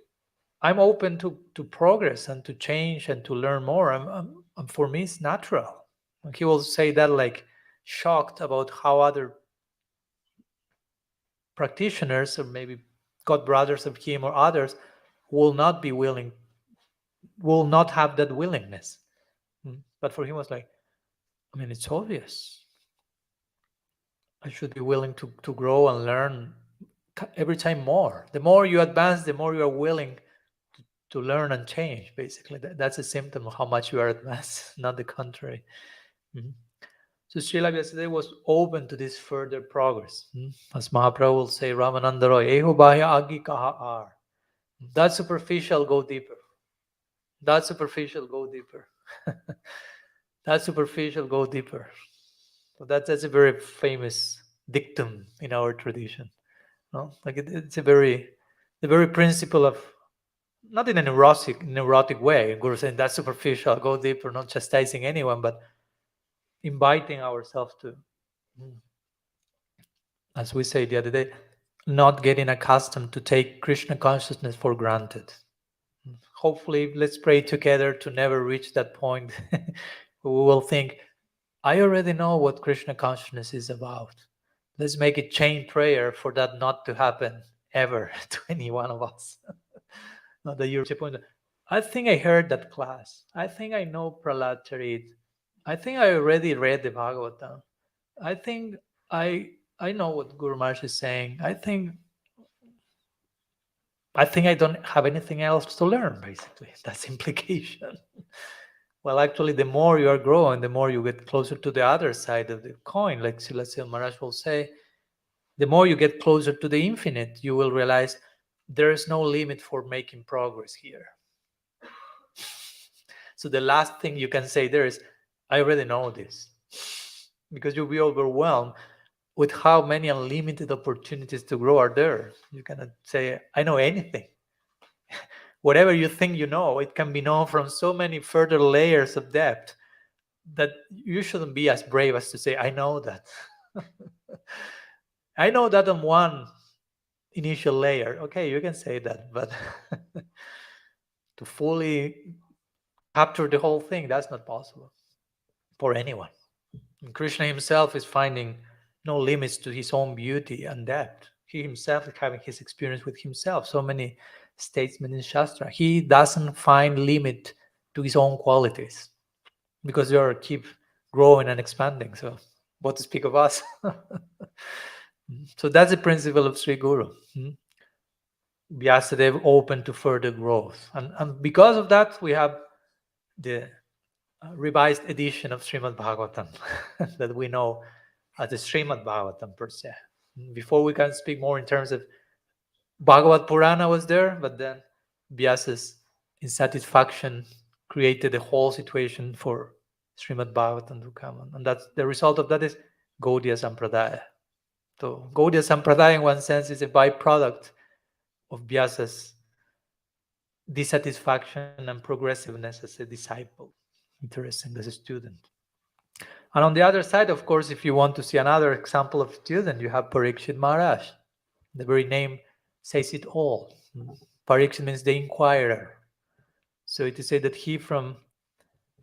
I'm open to progress and to change and to learn more. For me, it's natural. And he will say that like shocked about how other practitioners or maybe god brothers of him or others will not have that willingness. But for him, it was like, I mean, it's obvious. I should be willing to grow and learn every time more. The more you advance, the more you are willing to learn and change. Basically, that's a symptom of how much you are advanced, not the contrary. So Srila Vyasadeva was open to this further progress. As Mahaprabhu will say, Ramananda Roy, Eho Bahya Agi Kaha Ar. That superficial, go deeper. That superficial, go deeper. That superficial, go deeper. So that's a very famous dictum in our tradition. No? Like it's the very principle of, not in a neurotic way, Guru saying that's superficial, go deeper, not chastising anyone, but inviting ourselves to, as we say the other day, not getting accustomed to take Krishna consciousness for granted. Hopefully, let's pray together to never reach that point. We will think, I already know what Krishna consciousness is about. Let's make a chain prayer for that not to happen ever to any one of us. Not that you're point. I think I heard that class. I think I know Prahlad Charit. I think I already read the Bhagavatam. I think I know what Guru Maharaj is saying. I think I don't have anything else to learn, basically. That's implication. Well, actually, the more you are growing, the more you get closer to the other side of the coin. Like Srila Maharaj will say, the more you get closer to the infinite, you will realize there is no limit for making progress here. So the last thing you can say there is, I already know this. Because you'll be overwhelmed with how many unlimited opportunities to grow are there. You cannot say, I know anything. Whatever you think you know, it can be known from so many further layers of depth that you shouldn't be as brave as to say, I know that. I know that on one initial layer. Okay, you can say that, but to fully capture the whole thing, that's not possible for anyone. And Krishna himself is finding no limits to his own beauty and depth. He himself is having his experience with himself. So many statesmen in Shastra, he doesn't find limit to his own qualities because they are keep growing and expanding. So what to speak of us? So that's the principle of Sri Guru. Vyasadeva open to further growth. And because of that, we have the revised edition of Srimad Bhagavatam that we know as the Srimad Bhagavatam per se. Before we can speak more in terms of Bhagavad Purana was there, but then Vyasa's insatisfaction created the whole situation for Srimad Bhagavatam to come. And that's the result of that is Gaudiya Sampradaya. So Gaudiya Sampradaya in one sense is a byproduct of Vyasa's dissatisfaction and progressiveness as a disciple. Interesting, as a student. And on the other side, of course, if you want to see another example of student, you have Pariksit Maharaj. The very name says it all. Pariksit means the inquirer. So it is said that he from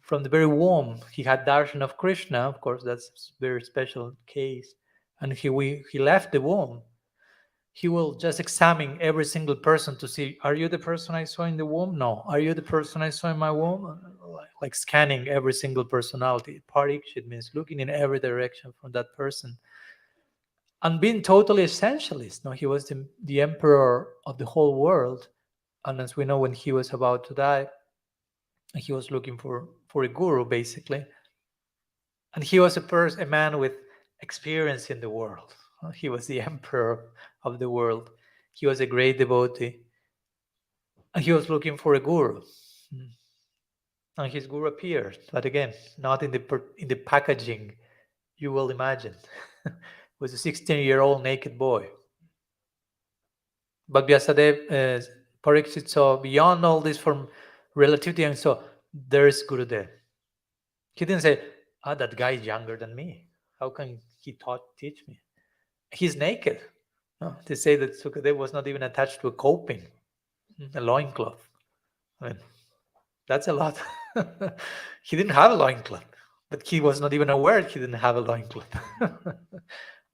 the very womb, he had darshan of Krishna. Of course, that's a very special case. And he left the womb. He will just examine every single person to see, are you the person I saw in the womb? No. Are you the person I saw in my womb? Like scanning every single personality. Parikshit means looking in every direction from that person. And being totally essentialist. No, he was the emperor of the whole world. And as we know, when he was about to die, he was looking for a guru, basically. And he was a man with experience in the world. He was the emperor of the world. He was a great devotee. And he was looking for a guru. And his guru appeared, but again, not in the packaging you will imagine. It was a 16-year-old naked boy. But Vyasadeva, Pariksit saw beyond all this from relativity and saw, there is Gurudev. He didn't say, that guy is younger than me. How can he teach me? He's naked. No, they say that Sukadev was not even attached to a coping, a loincloth. I mean, that's a lot. He didn't have a loincloth, but he was not even aware he didn't have a loincloth.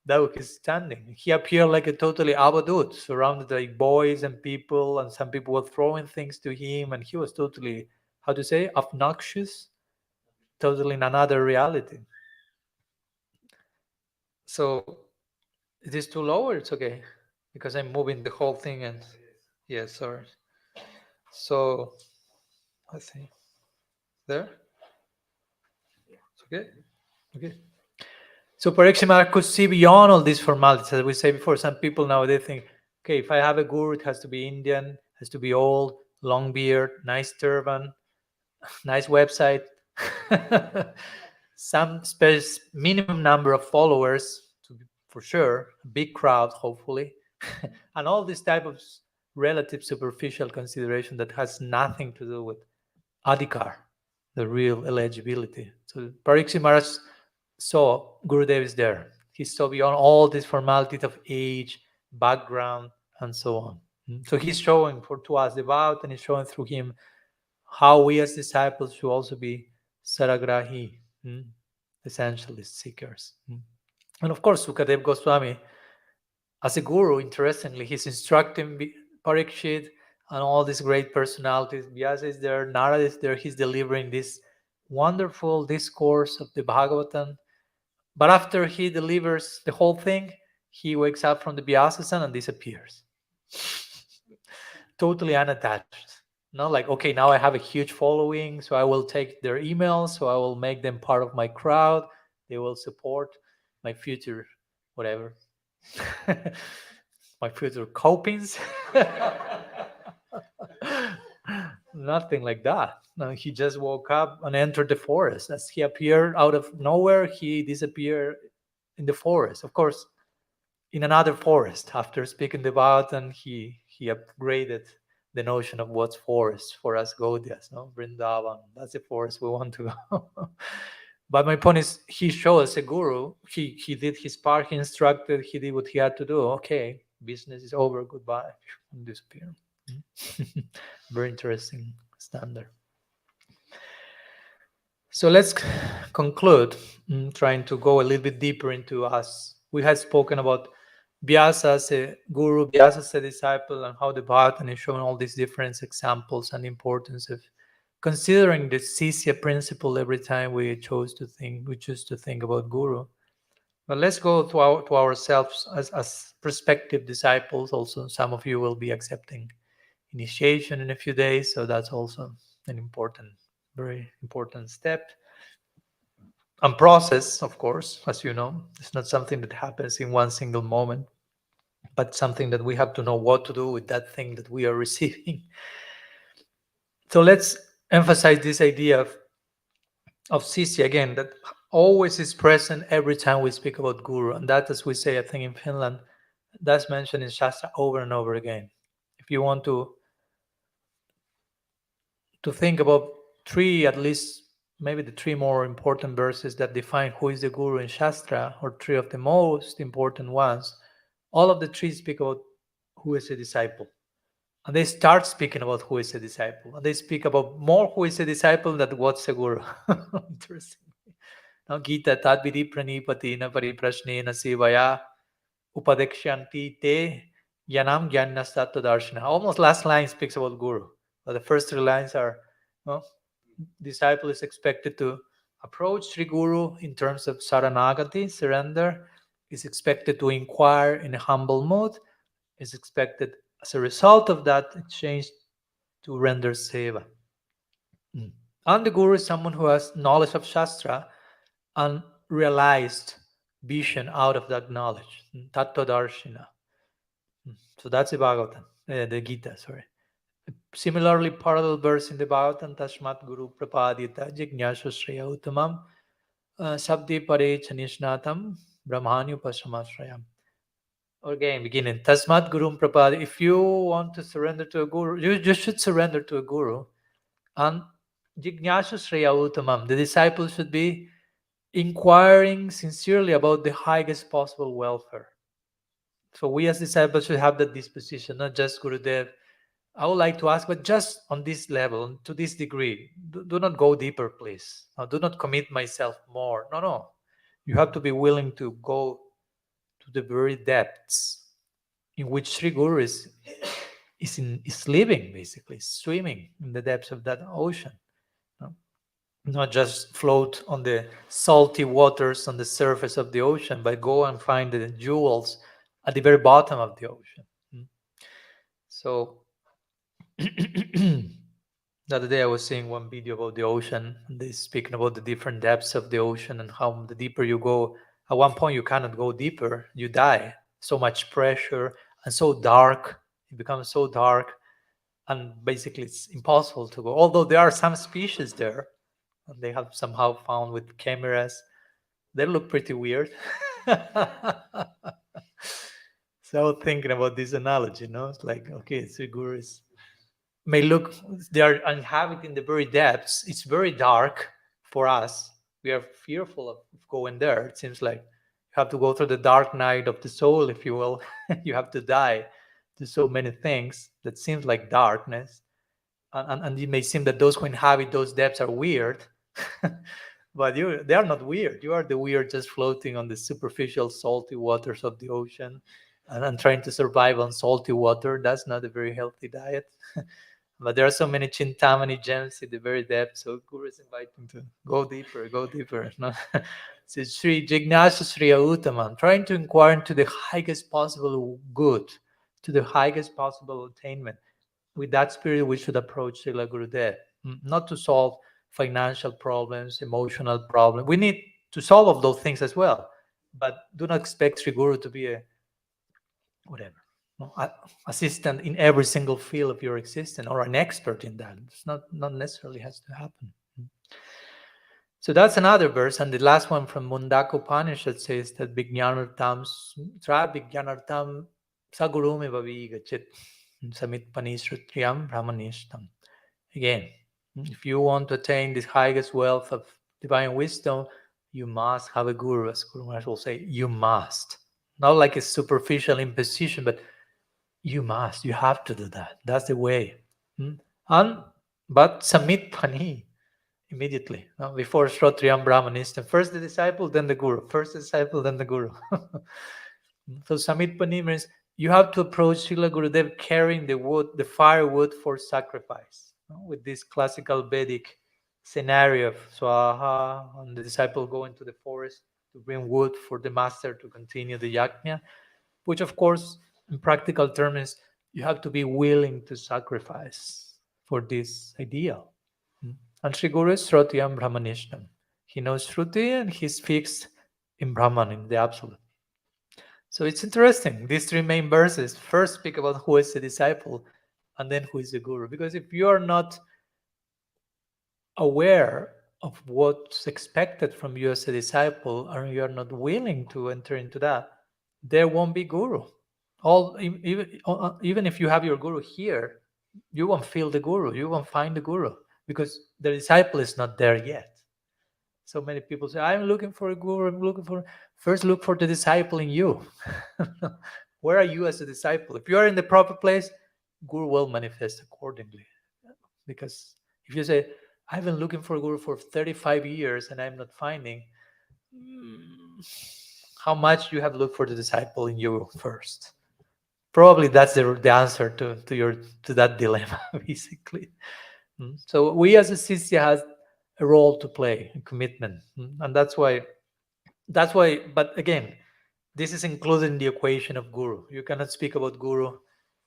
That was his standing. He appeared like a totally avadut, surrounded by boys and people, and some people were throwing things to him, and he was totally, how to say, obnoxious, totally in another reality. So it is too low or it's okay? Because I'm moving the whole thing and yeah, sorry. So let's see. There? It's okay? Okay. So Pariksit Maharaj could see beyond all these formalities. As we say before, some people nowadays think, okay, if I have a guru, it has to be Indian, has to be old, long beard, nice turban, nice website, some minimum number of followers, for sure, a big crowd, hopefully, and all this type of relative superficial consideration that has nothing to do with adhikar, the real eligibility. So Pariksit Maharaj saw Gurudev is there. He saw beyond all these formalities of age, background, and so on. So he's showing to us about, and he's showing through him how we as disciples should also be saragrahi, essentialist seekers. And of course, Sukadev Goswami, as a guru, interestingly, he's instructing Parikshit and all these great personalities. Vyasa is there, Narada is there, he's delivering this wonderful discourse of the Bhagavatam. But after he delivers the whole thing, he wakes up from the Vyasasana and disappears. Totally unattached. Not like, okay, now I have a huge following, so I will take their emails, so I will make them part of my crowd. They will support my future, whatever. My future copings. Nothing like that. No, he just woke up and entered the forest. As he appeared out of nowhere, he disappeared in the forest. Of course, in another forest. After speaking about, and he upgraded the notion of what's forest for us Gaudiyas, no? Vrindavan, that's the forest we want to go. But my point is, he showed as a guru. He did his part. He instructed. He did what he had to do. Okay, business is over. Goodbye. And disappear. Very interesting standard. So let's conclude, trying to go a little bit deeper into us. We had spoken about Vyasa as a guru, Vyasa as a disciple, and how the Bhagavatam is showing all these different examples and the importance of considering the Sisya principle every time we choose to think about guru. But let's go to ourselves as prospective disciples. Also, some of you will be accepting initiation in a few days, so that's also an important, very important step and process. Of course, as you know, it's not something that happens in one single moment, but something that we have to know what to do with that thing that we are receiving. So let's emphasize this idea of Sisya again, that always is present every time we speak about guru, and that, as we say, I think in Finland, that's mentioned in Shastra over and over again. If you want to think about three, at least maybe the three more important verses that define who is the guru in Shastra, or three of the most important ones, all of the three speak about who is a disciple. And they start speaking about who is a disciple. And they speak about more who is a disciple than what's a guru. Interesting. Now, Gita Tadvidi Pranipatina Pariprashnena Sivaya Upadekshanti Te Yanam Gyanastatta Darshana. Almost last line speaks about guru. But the first three lines are, disciple is expected to approach Sri Guru in terms of saranagati, surrender, is expected to inquire in a humble mood, is expected as a result of that exchange to render seva. And the Guru is someone who has knowledge of Shastra and realized vision out of that knowledge, tattva darshina. So that's the Bhagavatam, the Gita, sorry. Similarly, parallel verse in the Bhagavatam, Tashmat Guru Prapadita Jignasha Shreya Uttamam Sabdi Pare Chanishnatam Brahmanu Pasamashrayam. Again, beginning, Tasmat Gurum Prapad. If you want to surrender to a guru, you should surrender to a guru. And Jignasha Shreya Uttamam, the disciple should be inquiring sincerely about the highest possible welfare. So we as disciples should have that disposition, not just Gurudev, I would like to ask, but just on this level, to this degree, do not go deeper, please. Now, do not commit myself more. No. You have to be willing to go to the very depths in which Sri Guru is living, basically, swimming in the depths of that ocean. Not just float on the salty waters on the surface of the ocean, but go and find the jewels at the very bottom of the ocean. So the other day I was seeing one video about the ocean, and they speaking about the different depths of the ocean and how the deeper you go, at one point you cannot go deeper, you die. So much pressure and so dark, it becomes so dark, and basically it's impossible to go. Although there are some species there, and they have somehow found with cameras, they look pretty weird. So thinking about this analogy, it's like, okay, Sri Guru may look, they are inhabiting the very depths. It's very dark for us. We are fearful of going there. It seems like you have to go through the dark night of the soul, if you will. You have to die to so many things that seems like darkness. And it may seem that those who inhabit those depths are weird. But they are not weird. You are the weird just floating on the superficial salty waters of the ocean and trying to survive on salty water. That's not a very healthy diet. But there are so many Chintamani gems in the very depth. So Guru is inviting to go deeper, go deeper. No? So Sri Jignasa Sriya Uttamam, trying to inquire into the highest possible good, to the highest possible attainment. With that spirit, we should approach Srila Gurudev, not to solve financial problems, emotional problems. We need to solve all those things as well. But do not expect Sri Guru to be a whatever. Assistant in every single field of your existence, or an expert in that. It's not necessarily has to happen. So that's another verse, and the last one from Mundaka Upanishad says that Vijnanartam Sagurume Vavigachit Samit Panisrutriyam Brahmanishtam. Again, if you want to attain the highest wealth of divine wisdom, you must have a guru, as Guru Maharaj will say, you must. Not like a superficial imposition, but you must, you have to do that. That's the way. And but submit pani immediately, before Shrotriyam Brahmanistan. First the disciple, then the guru. First the disciple, then the guru. So Samit Pani means you have to approach Srila Gurudev carrying the wood, the firewood for sacrifice, with this classical Vedic scenario of Swaha, and the disciple go into the forest to bring wood for the master to continue the yajna, which of course, in practical terms, you have to be willing to sacrifice for this ideal. And Sri Guru is Shrutyam Brahmanishtam. He knows Shruti and he's fixed in Brahman, in the absolute. So it's interesting. These three main verses first speak about who is the disciple and then who is the guru. Because if you are not aware of what's expected from you as a disciple, and you are not willing to enter into that, there won't be guru. Even if you have your guru here, you won't feel the guru, you won't find the guru, because the disciple is not there yet. So many people say, I'm looking for a guru, I'm looking for... First, look for the disciple in you. Where are you as a disciple? If you are in the proper place, guru will manifest accordingly. Because if you say, I've been looking for a guru for 35 years and I'm not finding, how much you have looked for the disciple in you first? Probably that's the answer to that dilemma, basically. So we as a Sisya has a role to play, a commitment, and that's why. But again, this is included in the equation of guru. You cannot speak about guru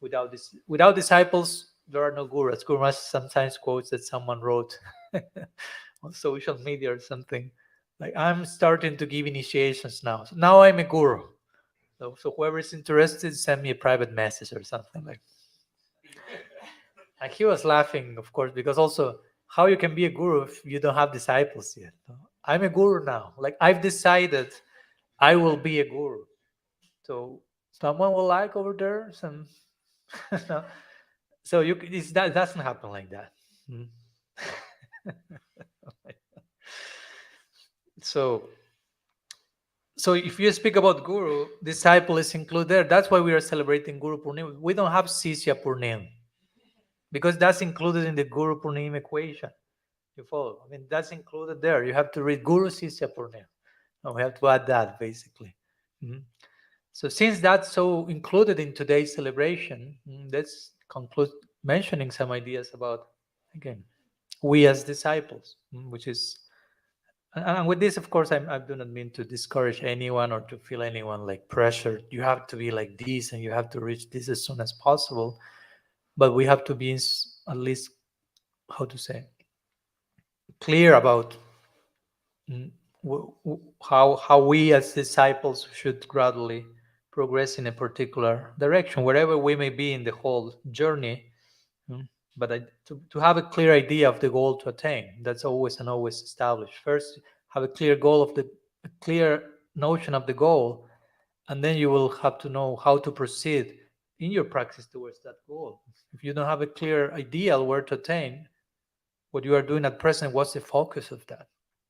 without this. Without disciples, there are no gurus. Guru Maharaj sometimes quotes that someone wrote on social media or something, like, I'm starting to give initiations now. So now I'm a guru. So whoever is interested, send me a private message or something like that. And he was laughing, of course, because also, how you can be a guru if you don't have disciples yet? I'm a guru now. Like, I've decided I will be a guru. So someone will like over there some. So that doesn't happen like that. So if you speak about guru, disciple is included there. That's why we are celebrating Guru Purnima. We don't have Sisya Purnima, because that's included in the Guru Purnima equation. You follow? I mean, that's included there. You have to read Guru Sisya Purnima. No, we have to add that, basically. So since that's so included in today's celebration, let's conclude mentioning some ideas about, again, we as disciples, which is... And with this, of course, I do not mean to discourage anyone or to feel anyone like pressured. You have to be like this and you have to reach this as soon as possible. But we have to be at least, how to say, clear about how we as disciples should gradually progress in a particular direction, wherever we may be in the whole journey. But to have a clear idea of the goal to attain, that's always established. First, have a clear clear notion of the goal, and then you will have to know how to proceed in your practice towards that goal. If you don't have a clear idea where to attain, what you are doing at present, what's the focus of that?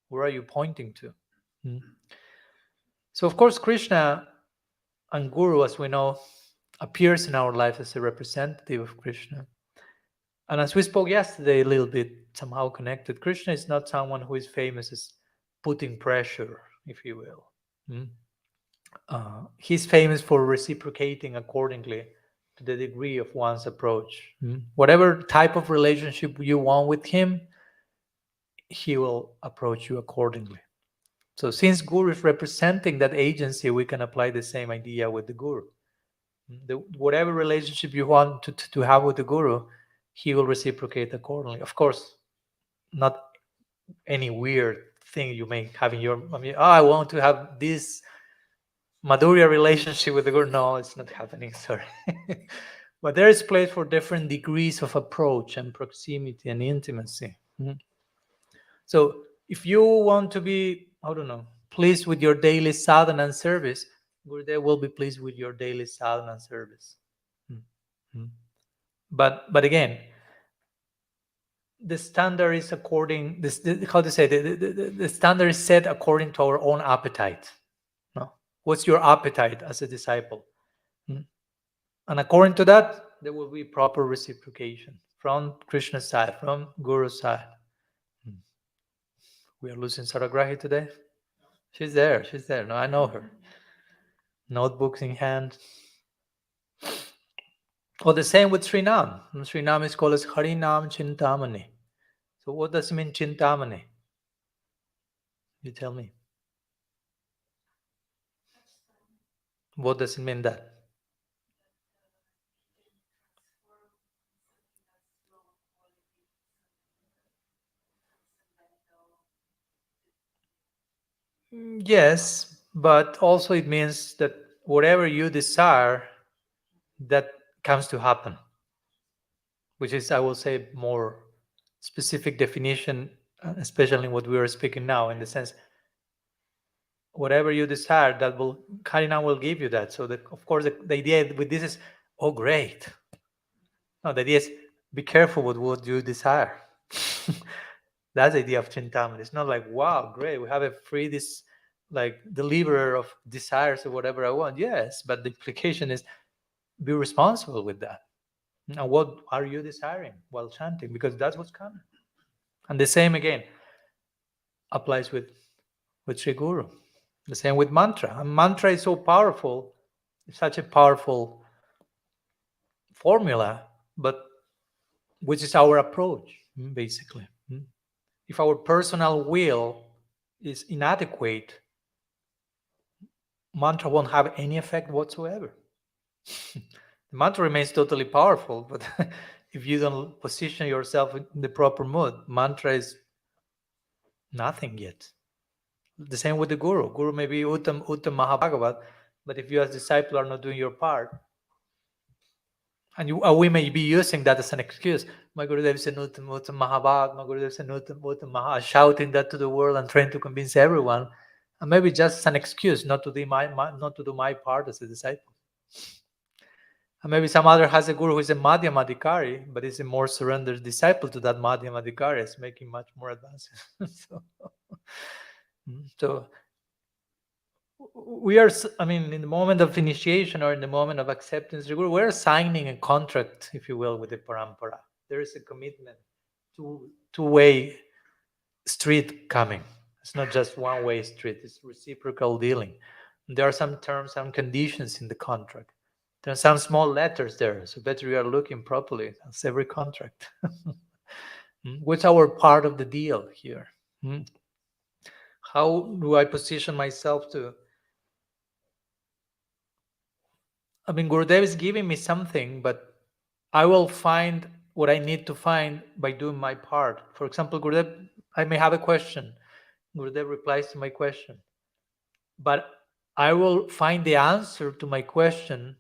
Where are you pointing to? So, of course, Krishna and Guru, as we know, appears in our life as a representative of Krishna. And as we spoke yesterday, a little bit somehow connected, Krishna is not someone who is famous as putting pressure, if you will. He's famous for reciprocating accordingly to the degree of one's approach. Whatever type of relationship you want with him, he will approach you accordingly. So since Guru is representing that agency, we can apply the same idea with the Guru. Whatever relationship you want to have with the Guru, he will reciprocate accordingly. Of course, not any weird thing you may have in your... I want to have this Madhurya relationship with the Guru. No, it's not happening, sorry. But there is place for different degrees of approach and proximity and intimacy. So if you want to be, I don't know, pleased with your daily sadhana and service, Gurudev will be pleased with your daily sadhana and service. But again, the standard is according this, how to say, the standard is set according to our own appetite. No, what's your appetite as a disciple? And according to that, there will be proper reciprocation from Krishna's side, from Guru's side. We are losing Saragrahi today. She's there. No, I know her. Notebooks in hand. Or the same with Srinam. Srinam is called as Harinam Chintamani. So what does it mean, Chintamani? You tell me. What does it mean that? Yes, but also it means that whatever you desire, that comes to happen, which is, I will say, more specific definition, especially what we are speaking now, in the sense, whatever you desire, that will, Harinam will give you that. So that, of course, the idea with this is, oh, great. No, the idea is, be careful with what you desire. That's the idea of Chintamani. It's not like, wow, great, we have a free this like deliverer of desires or whatever I want. Yes, but the implication is, be responsible with that. Now, what are you desiring while chanting? Because that's what's coming. And the same again applies with Sri Guru. The same with mantra. And mantra is so powerful, it's such a powerful formula, but which is our approach, basically. If our personal will is inadequate, mantra won't have any effect whatsoever. The mantra remains totally powerful, but if you don't position yourself in the proper mood, mantra is nothing yet. The same with the Guru. Guru may be Uttam Mahabhagavat, but if you as disciple are not doing your part, and we may be using that as an excuse. My Gurudev is an Uttam Mahabhagat, my Gurudev is an Uttam Maha, shouting that to the world and trying to convince everyone, and maybe just an excuse not to do my part as a disciple. And maybe some other has a guru who is a Madhyama Adhikari, but is a more surrendered disciple to that Madhyama Adhikari, is making much more advances. So we are, I mean, in the moment of initiation or in the moment of acceptance, we're signing a contract, if you will, with the parampara. There is a commitment, two-way street coming. It's not just one-way street, it's reciprocal dealing. There are some terms and conditions in the contract. There are some small letters there, so better you are looking properly. That's every contract. What's our part of the deal here? How do I position myself to... I mean, Gurudev is giving me something, but I will find what I need to find by doing my part. For example, Gurudev, I may have a question. Gurudev replies to my question. But I will find the answer to my question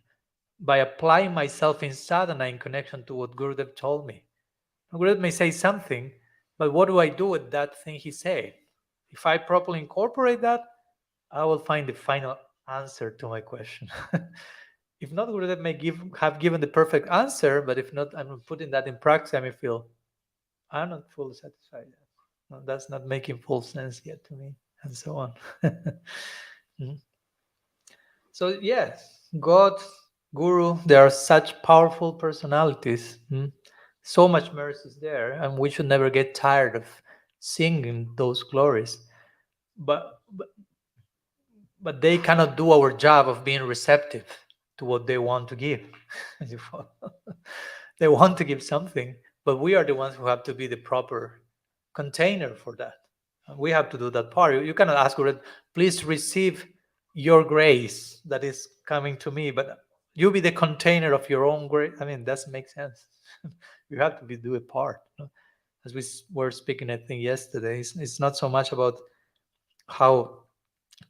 by applying myself in sadhana in connection to what Gurudev told me. Gurudev may say something, but what do I do with that thing he said? If I properly incorporate that, I will find the final answer to my question. If not, Gurudev may have given the perfect answer, but if not, I'm putting that in practice, I may feel I'm not fully satisfied yet. No, that's not making full sense yet to me, and so on. So yes, God, Guru, they are such powerful personalities. So much mercy is there, and we should never get tired of singing those glories. But they cannot do our job of being receptive to what they want to give. They want to give something, but we are the ones who have to be the proper container for that. We have to do that part. You cannot ask God, please receive your grace that is coming to me, but you be the container of your own grace. I mean, that makes sense. You have to do a part. As we were speaking, I think yesterday, it's not so much about how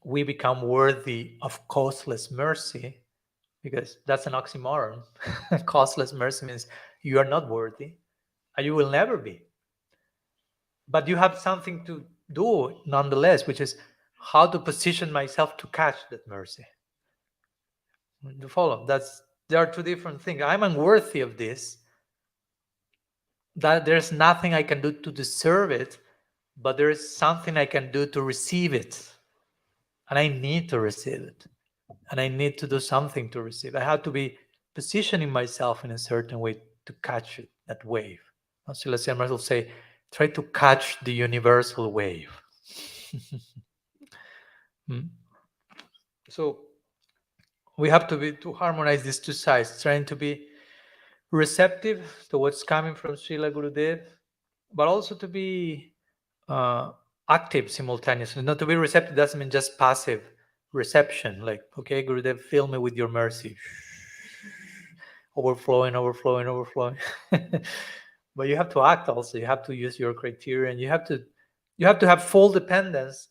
we become worthy of causeless mercy, because that's an oxymoron. Causeless mercy means you are not worthy, and you will never be. But you have something to do nonetheless, which is how to position myself to catch that mercy. To follow, there are two different things. I'm unworthy of this, that there's nothing I can do to deserve it, but there is something I can do to receive it. And I need to receive it. And I need to do something to receive. I have to be positioning myself in a certain way to catch it, that wave. Celestial Master will say, try to catch the universal wave. So we have to harmonize these two sides, trying to be receptive to what's coming from Srila Gurudev, but also to be active simultaneously. Not to be receptive doesn't mean just passive reception, like, okay, Gurudev, fill me with your mercy. Overflowing. But you have to act also. You have to use your criteria, and you have to have full dependence,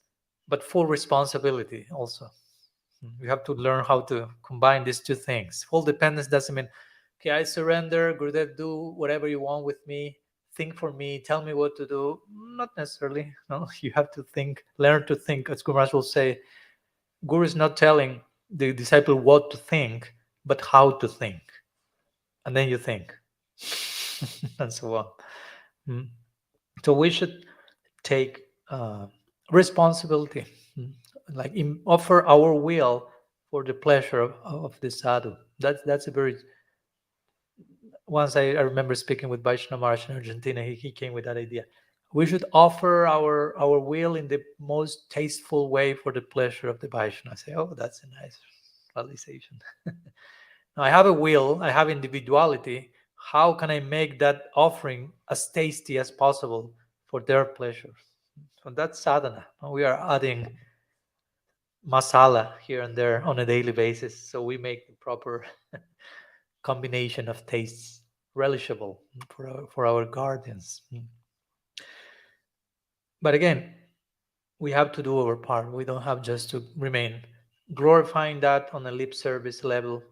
but full responsibility also. You have to learn how to combine these two things. Full dependence doesn't mean, okay, I surrender, Gurudev, do whatever you want with me, think for me, tell me what to do. Not necessarily. No, you have to think, learn to think. As Guru Maharaj will say, Guru is not telling the disciple what to think, but how to think. And then you think. And so on. So we should take responsibility, like offer our will for the pleasure of the sadhu. That's a very. Once I remember speaking with Vaishnava Maharaj in Argentina, he came with that idea. We should offer our will in the most tasteful way for the pleasure of the Vaishnava. I say, oh, that's a nice realization. Now I have a will, I have individuality. How can I make that offering as tasty as possible for their pleasure? So that's sadhana. We are adding masala here and there on a daily basis, so we make the proper combination of tastes relishable for our guardians. But again, we have to do our part. We don't have just to remain glorifying that on a lip service level,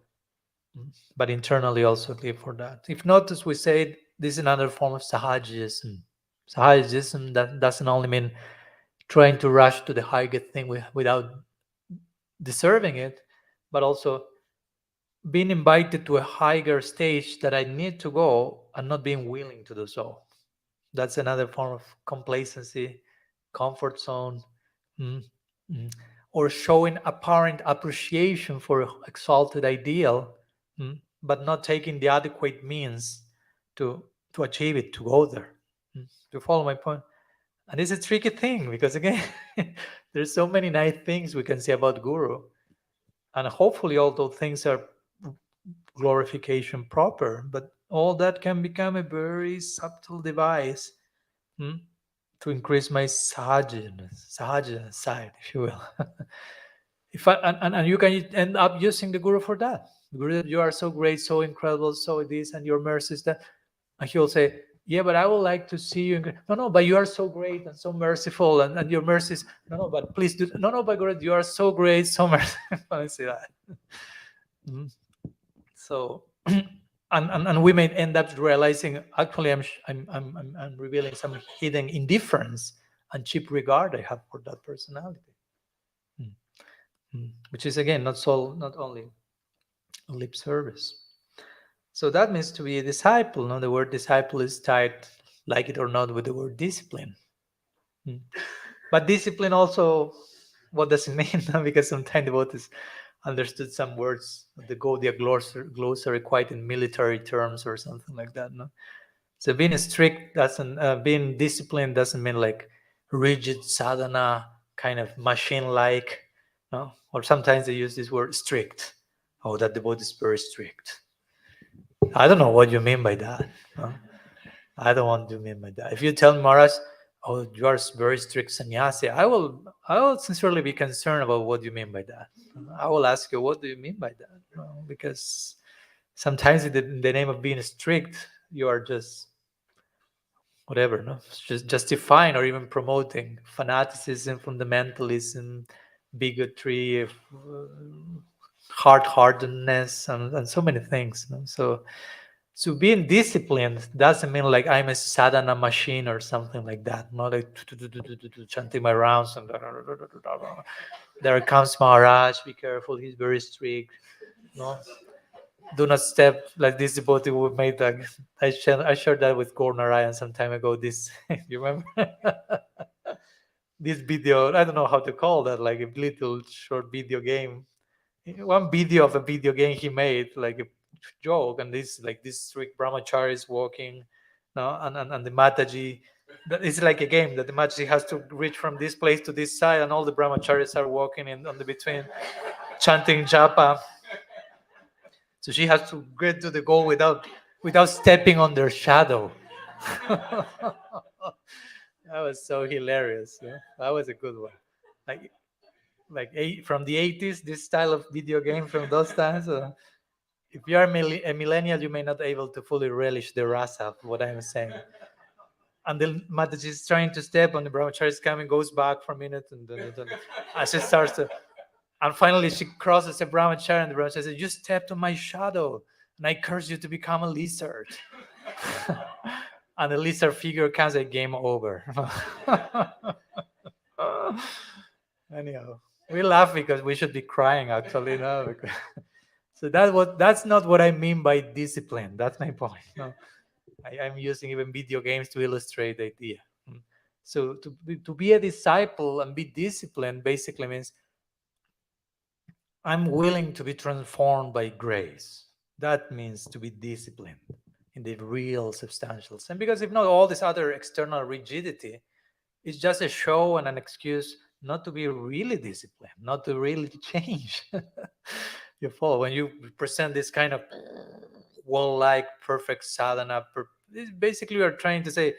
but internally also live for that. If not, as we said, this is another form of sahajism. Sahajism that doesn't only mean trying to rush to the highest thing without deserving it, but also being invited to a higher stage that I need to go and not being willing to do so. That's another form of complacency, comfort zone, or showing apparent appreciation for exalted ideal, but not taking the adequate means to achieve it, to go there. To follow my point? And it's a tricky thing because, again, there's so many nice things we can say about Guru, and hopefully all those things are glorification proper, but all that can become a very subtle device to increase my sahaja side, if you will. If and you can end up using the Guru for that. Guru, you are so great, so incredible, so this, and your mercy is that. And he will say, yeah, but I would like to see you. No, but you are so great and so merciful, and your mercies. No, but please do. No, but Guru, you are so great, so merciful. I say that. So, and we may end up realizing, actually, I'm revealing some hidden indifference and cheap regard I have for that personality, which is, again, not only lip service. So that means to be a disciple. No, the word disciple is tied, like it or not, with the word discipline. But discipline also, what does it mean? Because sometimes devotees understood some words, the glossary quite in military terms or something like that. No, so being strict doesn't, being disciplined doesn't mean like rigid sadhana, kind of machine-like. No, or sometimes they use this word strict. Oh, that devotee is very strict. I don't know what you mean by that. No? I don't want to mean by that. If you tell me, Maharaj, oh, you are very strict sannyasi, I will sincerely be concerned about what you mean by that. I will ask you, what do you mean by that? No, because sometimes in the name of being strict, you are just whatever, no, just justifying or even promoting fanaticism, fundamentalism, bigotry, hard-heartedness, and so many things. No? So being disciplined doesn't mean like I'm a sadhana machine or something like that. Not like chanting my rounds and there comes Maharaj. Be careful, he's very strict. No, do not step like this devotee who made that. I shared that with Guru Narayan some time ago. This, you remember? This video, I don't know how to call that, like a little short video game. One video of a video game he made, like a joke, and this like this strict brahmachari is walking, no, and the Mataji, it's like a game that the Mataji has to reach from this place to this side, and all the brahmacharis are walking in on the between, chanting japa. So she has to get to the goal without stepping on their shadow. That was so hilarious. Yeah? That was a good one. Like from the 80s, this style of video game from those times. If you are a millennial, you may not be able to fully relish the rasa of what I'm saying. And then Mataji is trying to step on the brahmachari is coming, goes back for a minute, and then and she starts to, and finally she crosses the brahmachari, and the brahmachari says, "You stepped on my shadow, and I curse you to become a lizard." And the lizard figure comes, a game over. Anyhow, we laugh because we should be crying actually, no? So that's not what I mean by discipline. That's my point. No, I'm using even video games to illustrate the idea. So to be a disciple and be disciplined basically means I'm willing to be transformed by grace. That means to be disciplined in the real substantial sense. Because if not, all this other external rigidity is just a show and an excuse not to be really disciplined, not to really change. You follow when you present this kind of wall-like perfect sadhana. Basically, you are trying to say,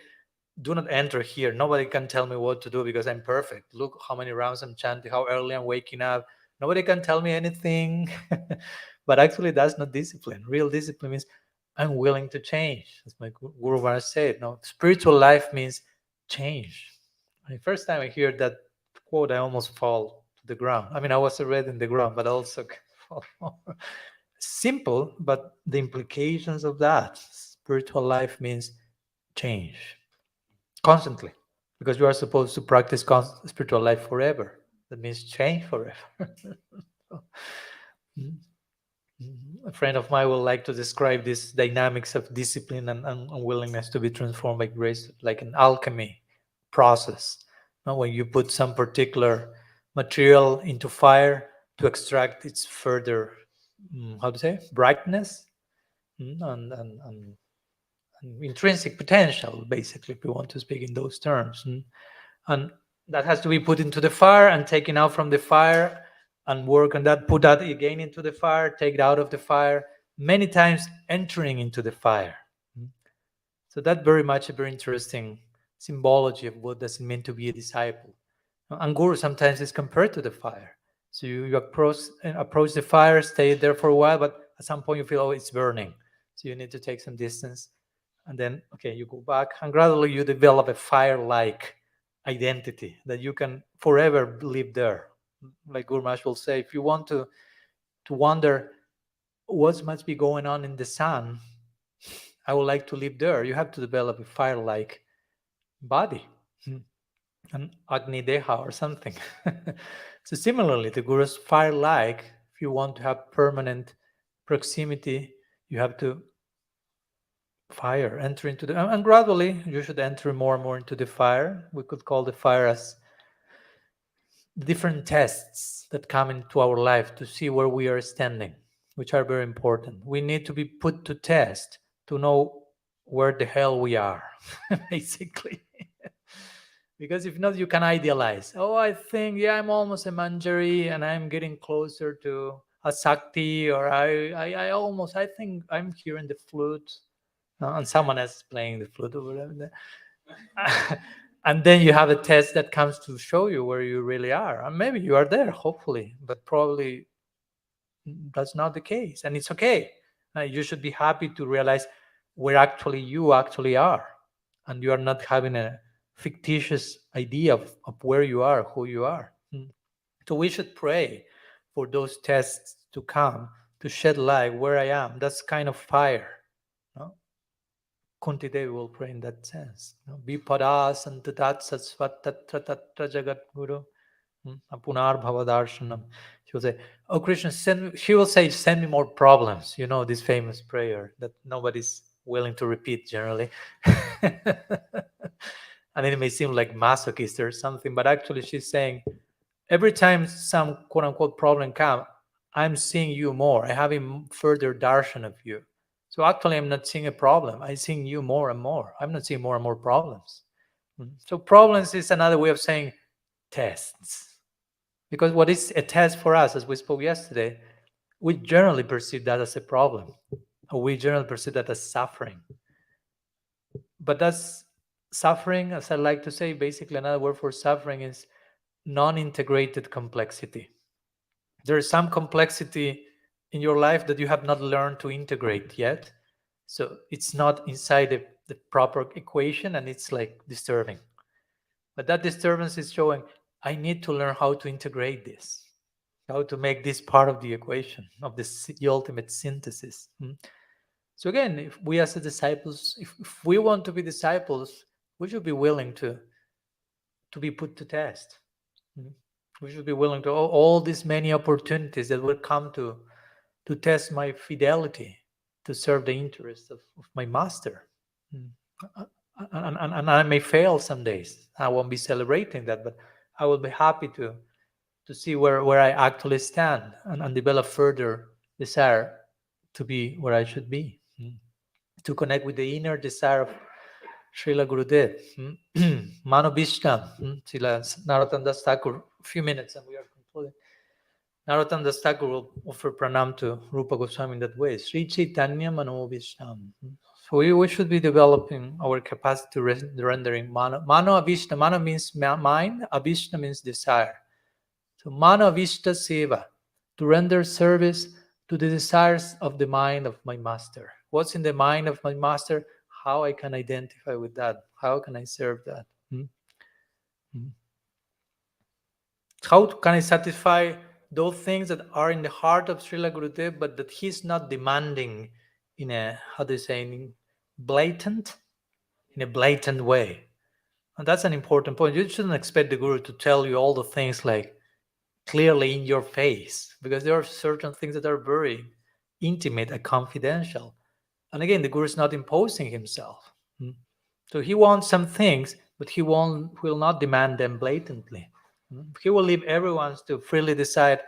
do not enter here. Nobody can tell me what to do because I'm perfect. Look how many rounds I'm chanting, how early I'm waking up. Nobody can tell me anything. But actually, that's not discipline. Real discipline means I'm willing to change. As my Guru Maharaj said, no, spiritual life means change. The first time I heard that quote, I almost fall to the ground. I mean, I was already in the ground, but also simple, but the implications of that spiritual life means change constantly, because you are supposed to practice spiritual life forever. That means change forever. A friend of mine will like to describe this dynamics of discipline and willingness to be transformed by grace like an alchemy process. Now, when you put some particular material into fire to extract its further, how to say, brightness, and intrinsic potential, basically, if we want to speak in those terms. And that has to be put into the fire and taken out from the fire and work on that, put that again into the fire, take it out of the fire, many times entering into the fire. So that's very much a very interesting symbology of what does it mean to be a disciple. And Guru sometimes is compared to the fire. So you approach the fire, stay there for a while, but at some point you feel, oh, it's burning. So you need to take some distance. And then, okay, you go back, and gradually you develop a fire-like identity that you can forever live there. Like Guru Maharaj will say, if you want to wonder what must be going on in the sun, I would like to live there. You have to develop a fire-like body, an Agni Deha or something. So similarly, the Guru's fire-like, if you want to have permanent proximity, you have to enter into the, and gradually you should enter more and more into the fire. We could call the fire as different tests that come into our life to see where we are standing, which are very important. We need to be put to test to know where the hell we are, basically. Because if not, you can idealize. Oh, I think, yeah, I'm almost a Manjari and I'm getting closer to a Sakti, or I think I'm hearing the flute, and someone else is playing the flute or whatever. And then you have a test that comes to show you where you really are. And maybe you are there, hopefully, but probably that's not the case. And it's okay. You should be happy to realize where actually you actually are. And you are not having a fictitious idea of where you are, who you are. So we should pray for those tests to come, to shed light where I am. That's kind of fire. No? Kunti Devi will pray in that sense. Vipadas antatat satsvat tatra tatra jagat guru apunar bhavadarshanam. She will say, "Oh, Krishna, send me," she will say, "Send me more problems." You know, this famous prayer that nobody's willing to repeat generally. And it may seem like masochist or something, but actually she's saying, every time some quote unquote problem comes, I'm seeing you more. I have a further darshan of you. So actually, I'm not seeing a problem. I'm seeing you more and more. I'm not seeing more and more problems. So problems is another way of saying tests. Because what is a test for us, as we spoke yesterday, we generally perceive that as a problem, or we generally perceive that as suffering. But that's suffering, as I like to say, basically another word for suffering is non-integrated complexity. There is some complexity in your life that you have not learned to integrate yet. So it's not inside the proper equation, and it's like disturbing. But that disturbance is showing I need to learn how to integrate this, how to make this part of the equation, of the ultimate synthesis. So again, if we as disciples, if we want to be disciples, we should be willing to be put to test. We should be willing to all these many opportunities that will come to test my fidelity to serve the interests of my master. And I may fail some days. I won't be celebrating that, but I will be happy to see where I actually stand, and develop further desire to be where I should be, to connect with the inner desire of Srila Gurudev. Mano Bishtam, Srila Narottam Das Thakur. A few minutes and we are concluding. Narottam Das Thakur will offer pranam to Rupa Goswami in that way. Sri Chaitanya Mano Bishtam. So we should be developing our capacity to rendering mano. Mano Avishta. Mano means mind. Avishta means desire. So Mano Avishta Seva, to render service to the desires of the mind of my master. What's in the mind of my master? How I can identify with that? How can I serve that? How can I satisfy those things that are in the heart of Srila Gurudev, but that he's not demanding in a, how do you say, in a blatant way? And that's an important point. You shouldn't expect the Guru to tell you all the things like clearly in your face, because there are certain things that are very intimate and confidential. And again, the Guru is not imposing himself. So he wants some things, but he will not demand them blatantly. He will leave everyone to freely decide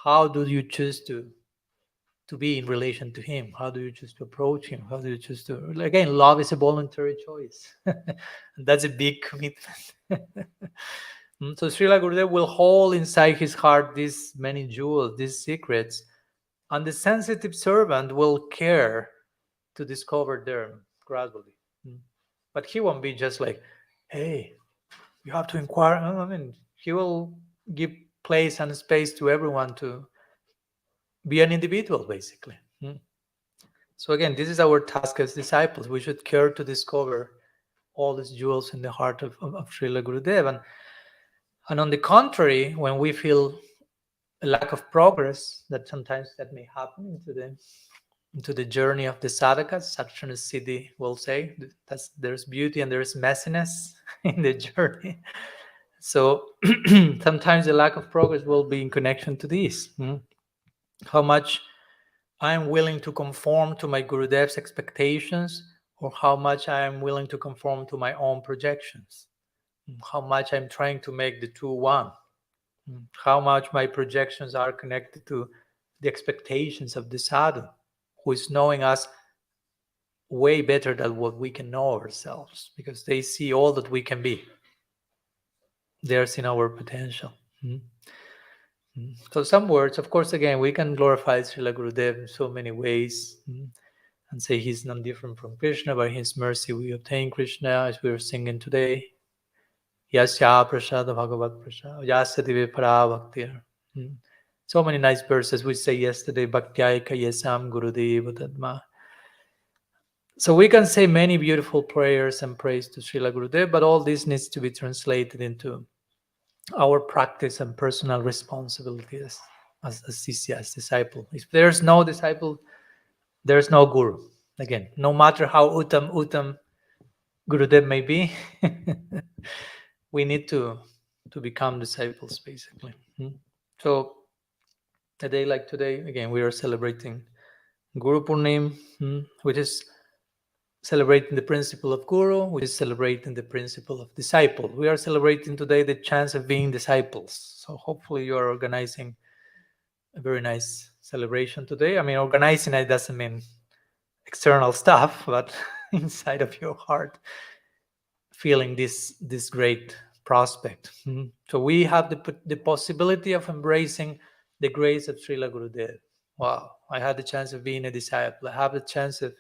how do you choose to be in relation to him. How do you choose to approach him? How do you choose to, again, love is a voluntary choice. And that's a big commitment. So Srila Gurudev will hold inside his heart these many jewels, these secrets, and the sensitive servant will care to discover them gradually. But he won't be just like, hey, you have to inquire. I mean, he will give place and space to everyone to be an individual, basically. So again, this is our task as disciples. We should care to discover all these jewels in the heart of Srila Gurudev. And on the contrary, when we feel a lack of progress, that sometimes that may happen into the journey of the sadhakas, Sakshana Siddhi will say, there's beauty and there's messiness in the journey. So sometimes the lack of progress will be in connection to this. How much I am willing to conform to my Gurudev's expectations, or how much I am willing to conform to my own projections. How much I'm trying to make the two one. How much my projections are connected to the expectations of the sadhu, who is knowing us way better than what we can know ourselves, because they see all that we can be. They're seeing our potential. So some words, of course, again, we can glorify Srila Gurudev in so many ways, and say he's not different from Krishna. By his mercy we obtain Krishna, as we were singing today. Yasya prasada bhagavat prasada, yasya dive para bhakti. So many nice verses we say yesterday, bhaktyayika yasam Gurudeva tadma. So we can say many beautiful prayers and praise to Srila Gurudev, but all this needs to be translated into our practice and personal responsibility as Sisya, as disciple. If there's no disciple, there's no Guru. Again, no matter how uttam Gurudev may be, we need to become disciples, basically. So A day like today, again, we are celebrating Guru Purnima, which is celebrating the principle of Guru, which is celebrating the principle of disciple. We are celebrating today the chance of being disciples. So hopefully you are organizing a very nice celebration today. I mean, organizing it doesn't mean external stuff, but inside of your heart, feeling this great prospect. So we have the possibility of embracing the grace of Srila Gurudev. Wow, I had the chance of being a disciple. I have the chance of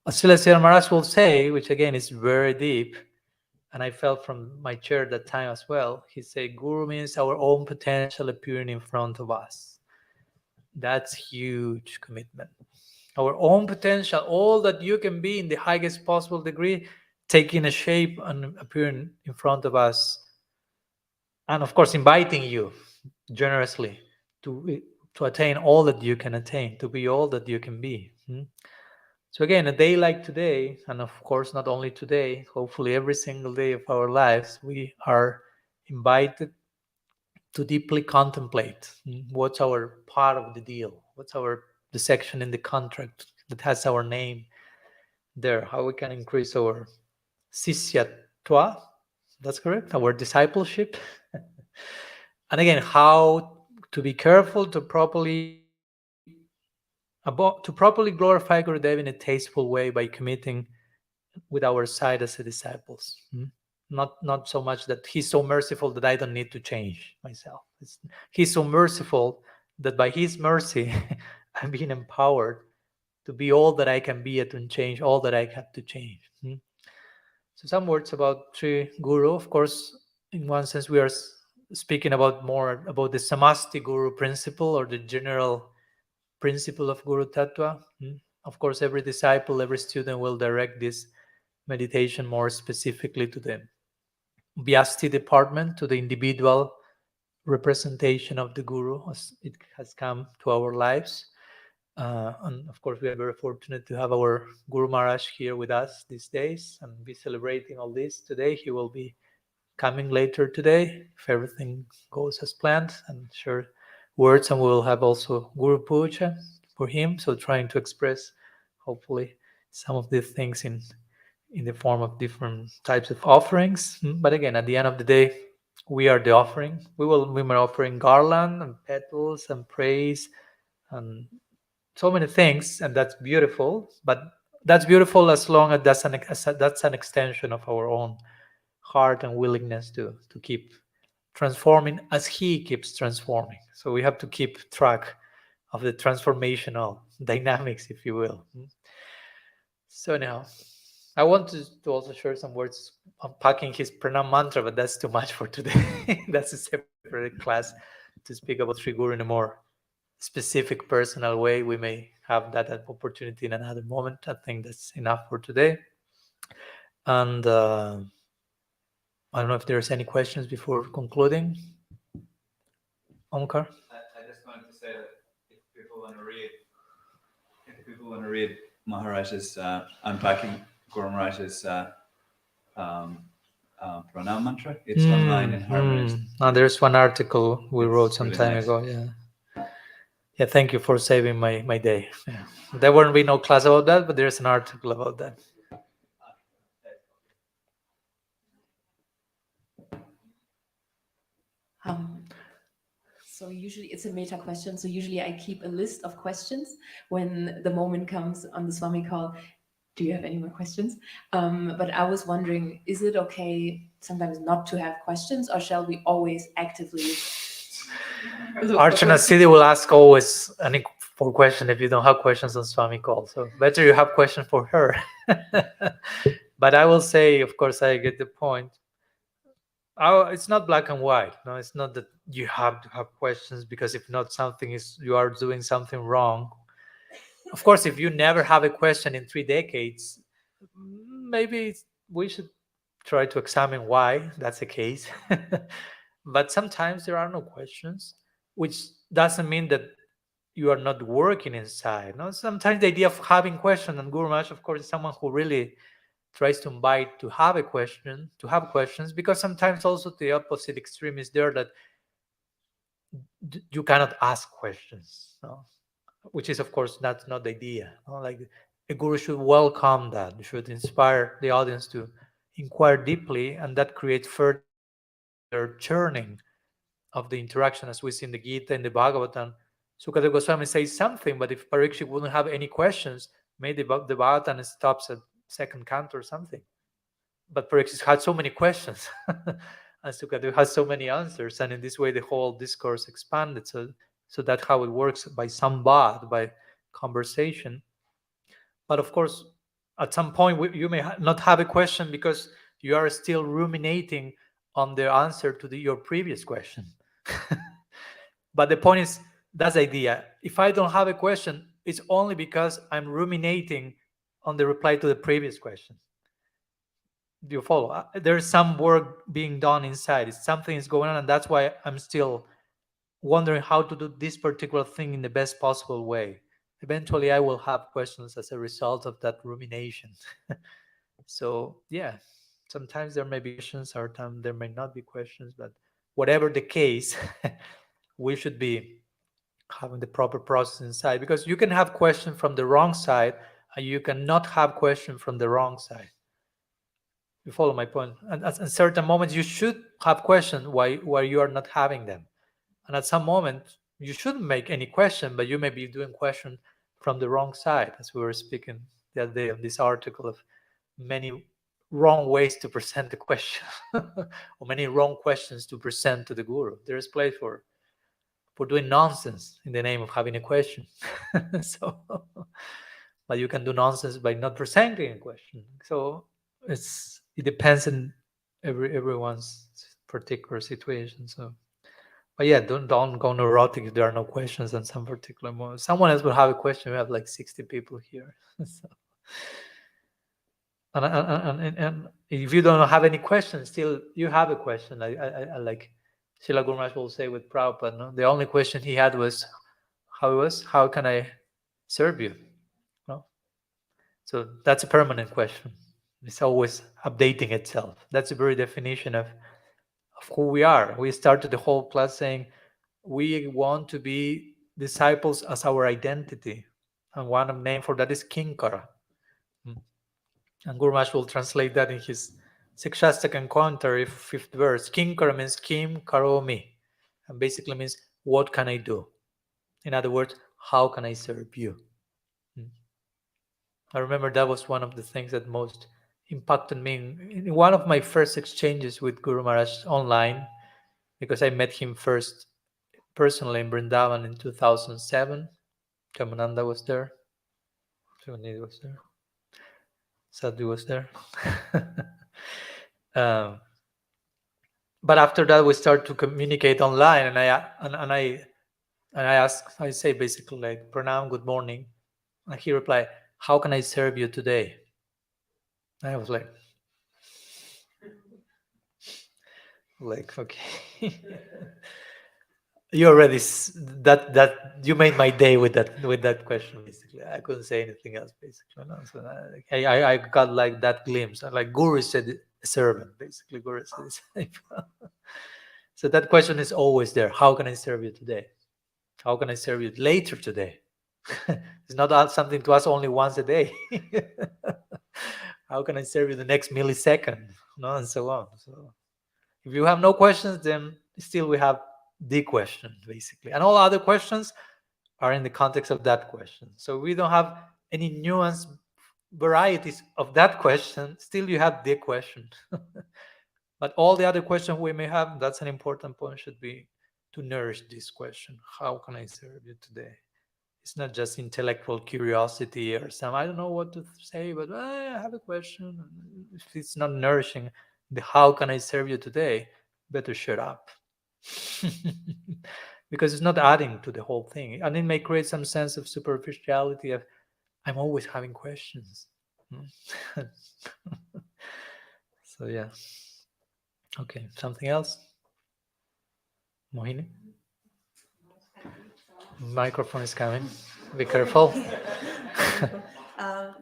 Srila Sridhar Maharaj will say, which again is very deep, and I felt from my chair at that time as well. He said, Guru means our own potential appearing in front of us. That's huge commitment. Our own potential, all that you can be in the highest possible degree, taking a shape and appearing in front of us. And of course, inviting you generously to attain all that you can attain, to be all that you can be. So again, a day like today, and of course not only today, hopefully every single day of our lives, we are invited to deeply contemplate what's our part of the deal, what's the section in the contract that has our name there, how we can increase our Sisya, that's correct, our discipleship. And again, how to be careful to properly glorify Gurudev in a tasteful way by committing with our side as a disciples. Not so much that he's so merciful that I don't need to change myself. He's so merciful that by his mercy I'm being empowered to be all that I can be and to change all that I have to change. So some words about Sri Guru. Of course, in one sense we are speaking about more about the Samasti Guru principle, or the general principle of Guru Tattva. Of course, every disciple, every student will direct this meditation more specifically to the Vyasti department, to the individual representation of the Guru as it has come to our lives. And of course, we are very fortunate to have our Guru Maharaj here with us these days and be celebrating all this today. He will be coming later today if everything goes as planned, and share words, and we will have also Guru Puja for him. So trying to express, hopefully, some of these things in the form of different types of offerings. But again, at the end of the day, we are the offering. We are offering garland and petals and praise and so many things, and that's beautiful. But that's beautiful as long as that's an extension of our own heart and willingness to keep transforming as he keeps transforming. So we have to keep track of the transformational dynamics, if you will. So now, I want to also share some words unpacking his pranam mantra, but that's too much for today. That's a separate class to speak about Sri Guru in a more specific, personal way. We may have that opportunity in another moment. I think that's enough for today. And I don't know if there's any questions before concluding. Omkar? I just wanted to say that if people want to read Maharaj's unpacking Guru Maharaj's pranam mantra, it's online in Harmonist. There's one article we It's wrote some really time nice. ago. Yeah, thank you for saving my day. Yeah. There won't be no class about that, but there's an article about that. So usually it's a meta question. So usually I keep a list of questions when the moment comes on the Swami call. Do you have any more questions? But I was wondering, is it okay sometimes not to have questions, or shall we always actively Archana Siddhi will ask always any for question if you don't have questions on Swami call. So better you have question for her. But I will say, of course, I get the point. It's not black and white. No, it's not that you have to have questions, because if not, you are doing something wrong. Of course, if you never have a question in 3 decades, maybe we should try to examine why that's the case. But sometimes there are no questions, which doesn't mean that you are not working inside. No, sometimes the idea of having questions, and Guru Maharaj, of course, is someone who really tries to invite to have questions, because sometimes also the opposite extreme is there, that you cannot ask questions, no? Which is, of course, that's not the idea, no? Like a guru should welcome that, should inspire the audience to inquire deeply, and that creates further churning of the interaction, as we see in the Gita, in the Bhagavatam. Sukadeva Goswami says something, but if Pariksit wouldn't have any questions, maybe the Bhagavatam stops at second canto or something. But Pariksit had so many questions, and Sukadeva has so many answers, and in this way the whole discourse expanded. So that's how it works, by samvad, by conversation. But of course, at some point you may not have a question because you are still ruminating on the answer to your previous question. But the point is, that's the idea. If I don't have a question, it's only because I'm ruminating on the reply to the previous question. Do you follow? There's some work being done inside. Something is going on, and that's why I'm still wondering how to do this particular thing in the best possible way. Eventually, I will have questions as a result of that rumination. So, yeah, sometimes there may be questions, or time there may not be questions, but whatever the case, we should be having the proper process inside, because you can have questions from the wrong side and you cannot have questions from the wrong side. You follow my point? And at certain moments you should have questions why you are not having them, and at some moment you shouldn't make any question, but you may be doing question from the wrong side, as we were speaking the other day of this article of many wrong ways to present the question or many wrong questions to present to the guru. There is place for doing nonsense in the name of having a question. So, but you can do nonsense by not presenting a question. So it depends on everyone's particular situation. So, but yeah, don't go neurotic if there are no questions on some particular moment. Someone else will have a question. We have like 60 people here. So, and if you don't have any questions, still you have a question. I like Srila Guru Maharaj will say with Prabhupada, no? The only question he had was, how can I serve you? No? So that's a permanent question. It's always updating itself. That's the very definition of who we are. We started the whole class saying we want to be disciples as our identity. And one name for that is Kinkara. And Guru Maharaj will translate that in his Sikshastakam commentary, 5th verse. Kinkara means Kim Karomi, and basically means what can I do? In other words, how can I serve you? I remember that was one of the things that most impacted me in one of my first exchanges with Guru Maharaj online, because I met him first personally in Vrindavan in 2007. Kamananda was there. Sunil was there. Sadhu was there. But after that, we start to communicate online, and I say basically like, Pranam, good morning. And he replied, how can I serve you today? And I was like, okay. You already that you made my day with that question. Basically, I couldn't say anything else. Basically, no? So I got like that glimpse. Like Guru said, a servant. Basically, Guru said disciple. So that question is always there. How can I serve you today? How can I serve you later today? It's not something to ask only once a day. How can I serve you the next millisecond? No, and so on. So if you have no questions, then still we have the question, basically. And all other questions are in the context of that question. So we don't have any nuanced varieties of that question. Still you have the question. But all the other questions we may have, that's an important point, should be to nourish this question. How can I serve you today? It's not just intellectual curiosity or some, I don't know what to say, but I have a question. If it's not nourishing the how can I serve you today, better shut up. Because it's not adding to the whole thing. And it may create some sense of superficiality of, I'm always having questions. So yeah. Okay, something else? Mohini? Microphone is coming. Be careful.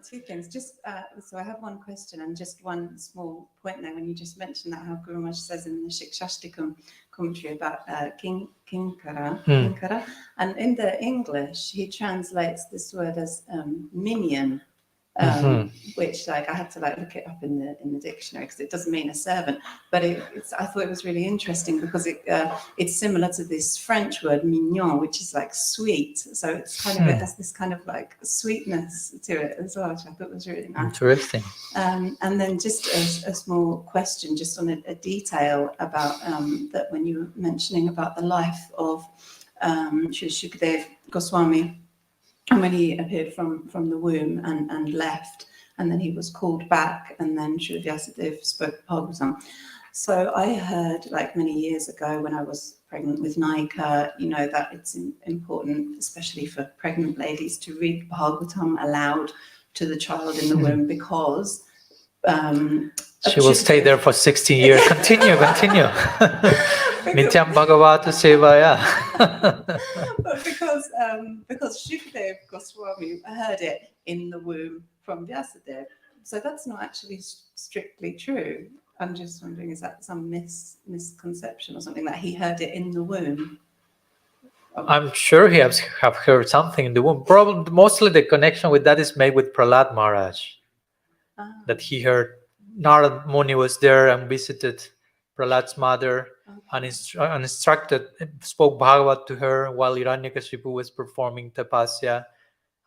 Two things. Just so I have one question and just one small point there. When you just mentioned that how Guru Maharaj says in the Shikshashtakam commentary about kinkara, and in the English he translates this word as minion. Which I had to look it up in the dictionary because it doesn't mean a servant, but I thought it was really interesting because it's similar to this French word mignon, which is like sweet. So it's kind of it has this kind of like sweetness to it as well, which I thought was really nice. Interesting. And then just a small question, just on a detail about that when you were mentioning about the life of Shukadev Goswami. And when he appeared from the womb and left, and then he was called back, and then Srila Vyasadeva spoke Bhagavatam. So I heard, many years ago when I was pregnant with Naika, that it's important, especially for pregnant ladies, to read Bhagavatam aloud to the child in the womb because she will stay there for 16 years. Continue. Nityam Bhagavata Sevaya. But because Shukadev Goswami heard it in the womb from Vyasadeva, so that's not actually strictly true. I'm just wondering, is that some misconception or something that he heard it in the womb? I'm sure he have heard something in the womb. Probably, mostly the connection with that is made with Prahlad Maharaj. That he heard Narad Muni was there and visited Prahlad's mother and instructed, spoke Bhagavat to her while Hiranyakashipu was performing tapasya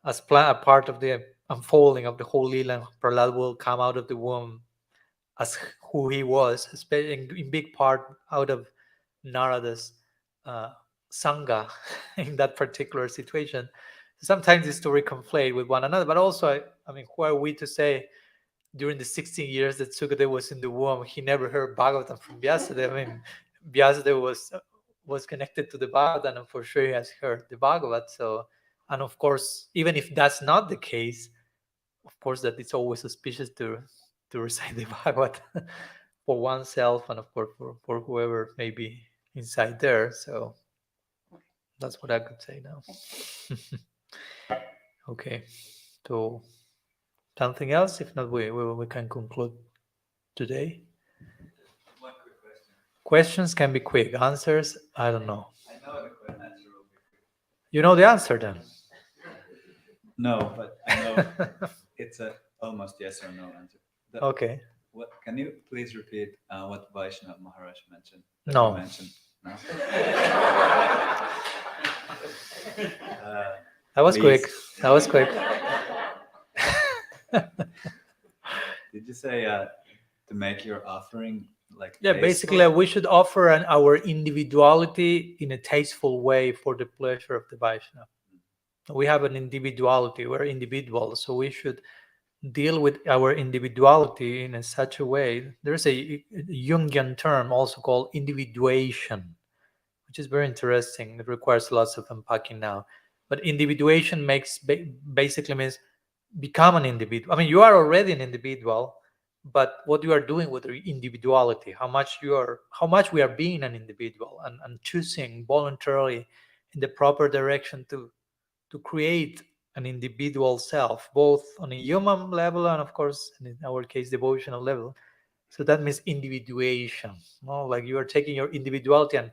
as a part of the unfolding of the whole Leela. Prahlad will come out of the womb as who he was, especially in big part out of Narada's Sangha in that particular situation. Sometimes the story conflate with one another, but also, who are we to say during the 16 years that Sukadeva was in the womb, he never heard Bhagavatam from Vyasadeva? Vyasadeva was connected to the Bhagavatam, and for sure he has heard the Bhagavat. So, and of course, even if that's not the case, of course that it's always suspicious to recite the Bhagavat for oneself and of course for whoever may be inside there. So that's what I could say now. Okay, so something else? If not, we can conclude today. One quick question. Questions can be quick. Answers, I don't know. I know the answer will be quick. You know the answer then? No, but I know it's a almost yes or no answer. Okay. What can you please repeat what Vaishnava Maharaj mentioned? No. No. That was please. quick. That was quick. Did you say to make your offering Yeah, basically we should offer our individuality in a tasteful way for the pleasure of the Vaishnava. We have an individuality, we're individuals, so we should deal with our individuality in such a way. There's a Jungian term also called individuation, which is very interesting. It requires lots of unpacking now. But individuation basically means become an individual. You are already an individual, but what you are doing with your individuality, how much we are being an individual and choosing voluntarily in the proper direction to create an individual self, both on a human level and of course in our case devotional level. So that means individuation, like you are taking your individuality and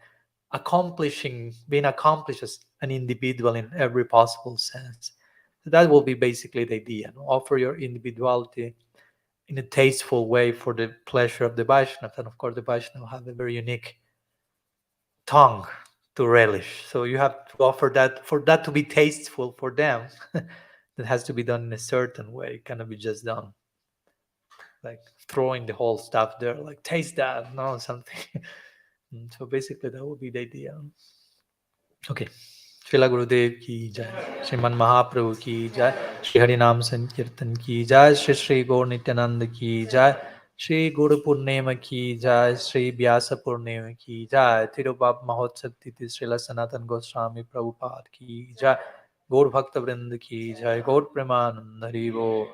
being accomplished as an individual in every possible sense. So that will be basically the idea. Offer your individuality in a tasteful way for the pleasure of the Vaishnava. And of course the Vaishnava have a very unique tongue to relish. So you have to offer that, for that to be tasteful for them. That has to be done in a certain way. It cannot be just done like throwing the whole stuff there, like taste that, no, something. So basically that would be the idea. Okay. Srila Gurudev ki jai, Sriman Mahaprabhu ki jai, Shri Harinam Sankirtan ki jai, Shri Gaur Nityananda ki jai, Shri Guru Purnima ki jai, Shri Vyasa Purnima ki jai, Tirubab Mahotsav Tithi Srila Sanatan Goswami Prabhupada ki jai, Gaur Bhakta Vrinda ki jai, Gaur Premanand Haribo,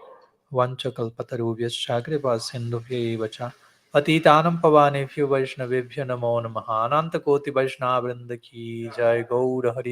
Vanchakalpatarubhyascha Kripa Sindhubhya Vacha, Patitanam Pavanebhyo Vaishnavebhyo Namo Namaha, Ananta Koti Vaishnava Vrinda ki jai, Gaur Hari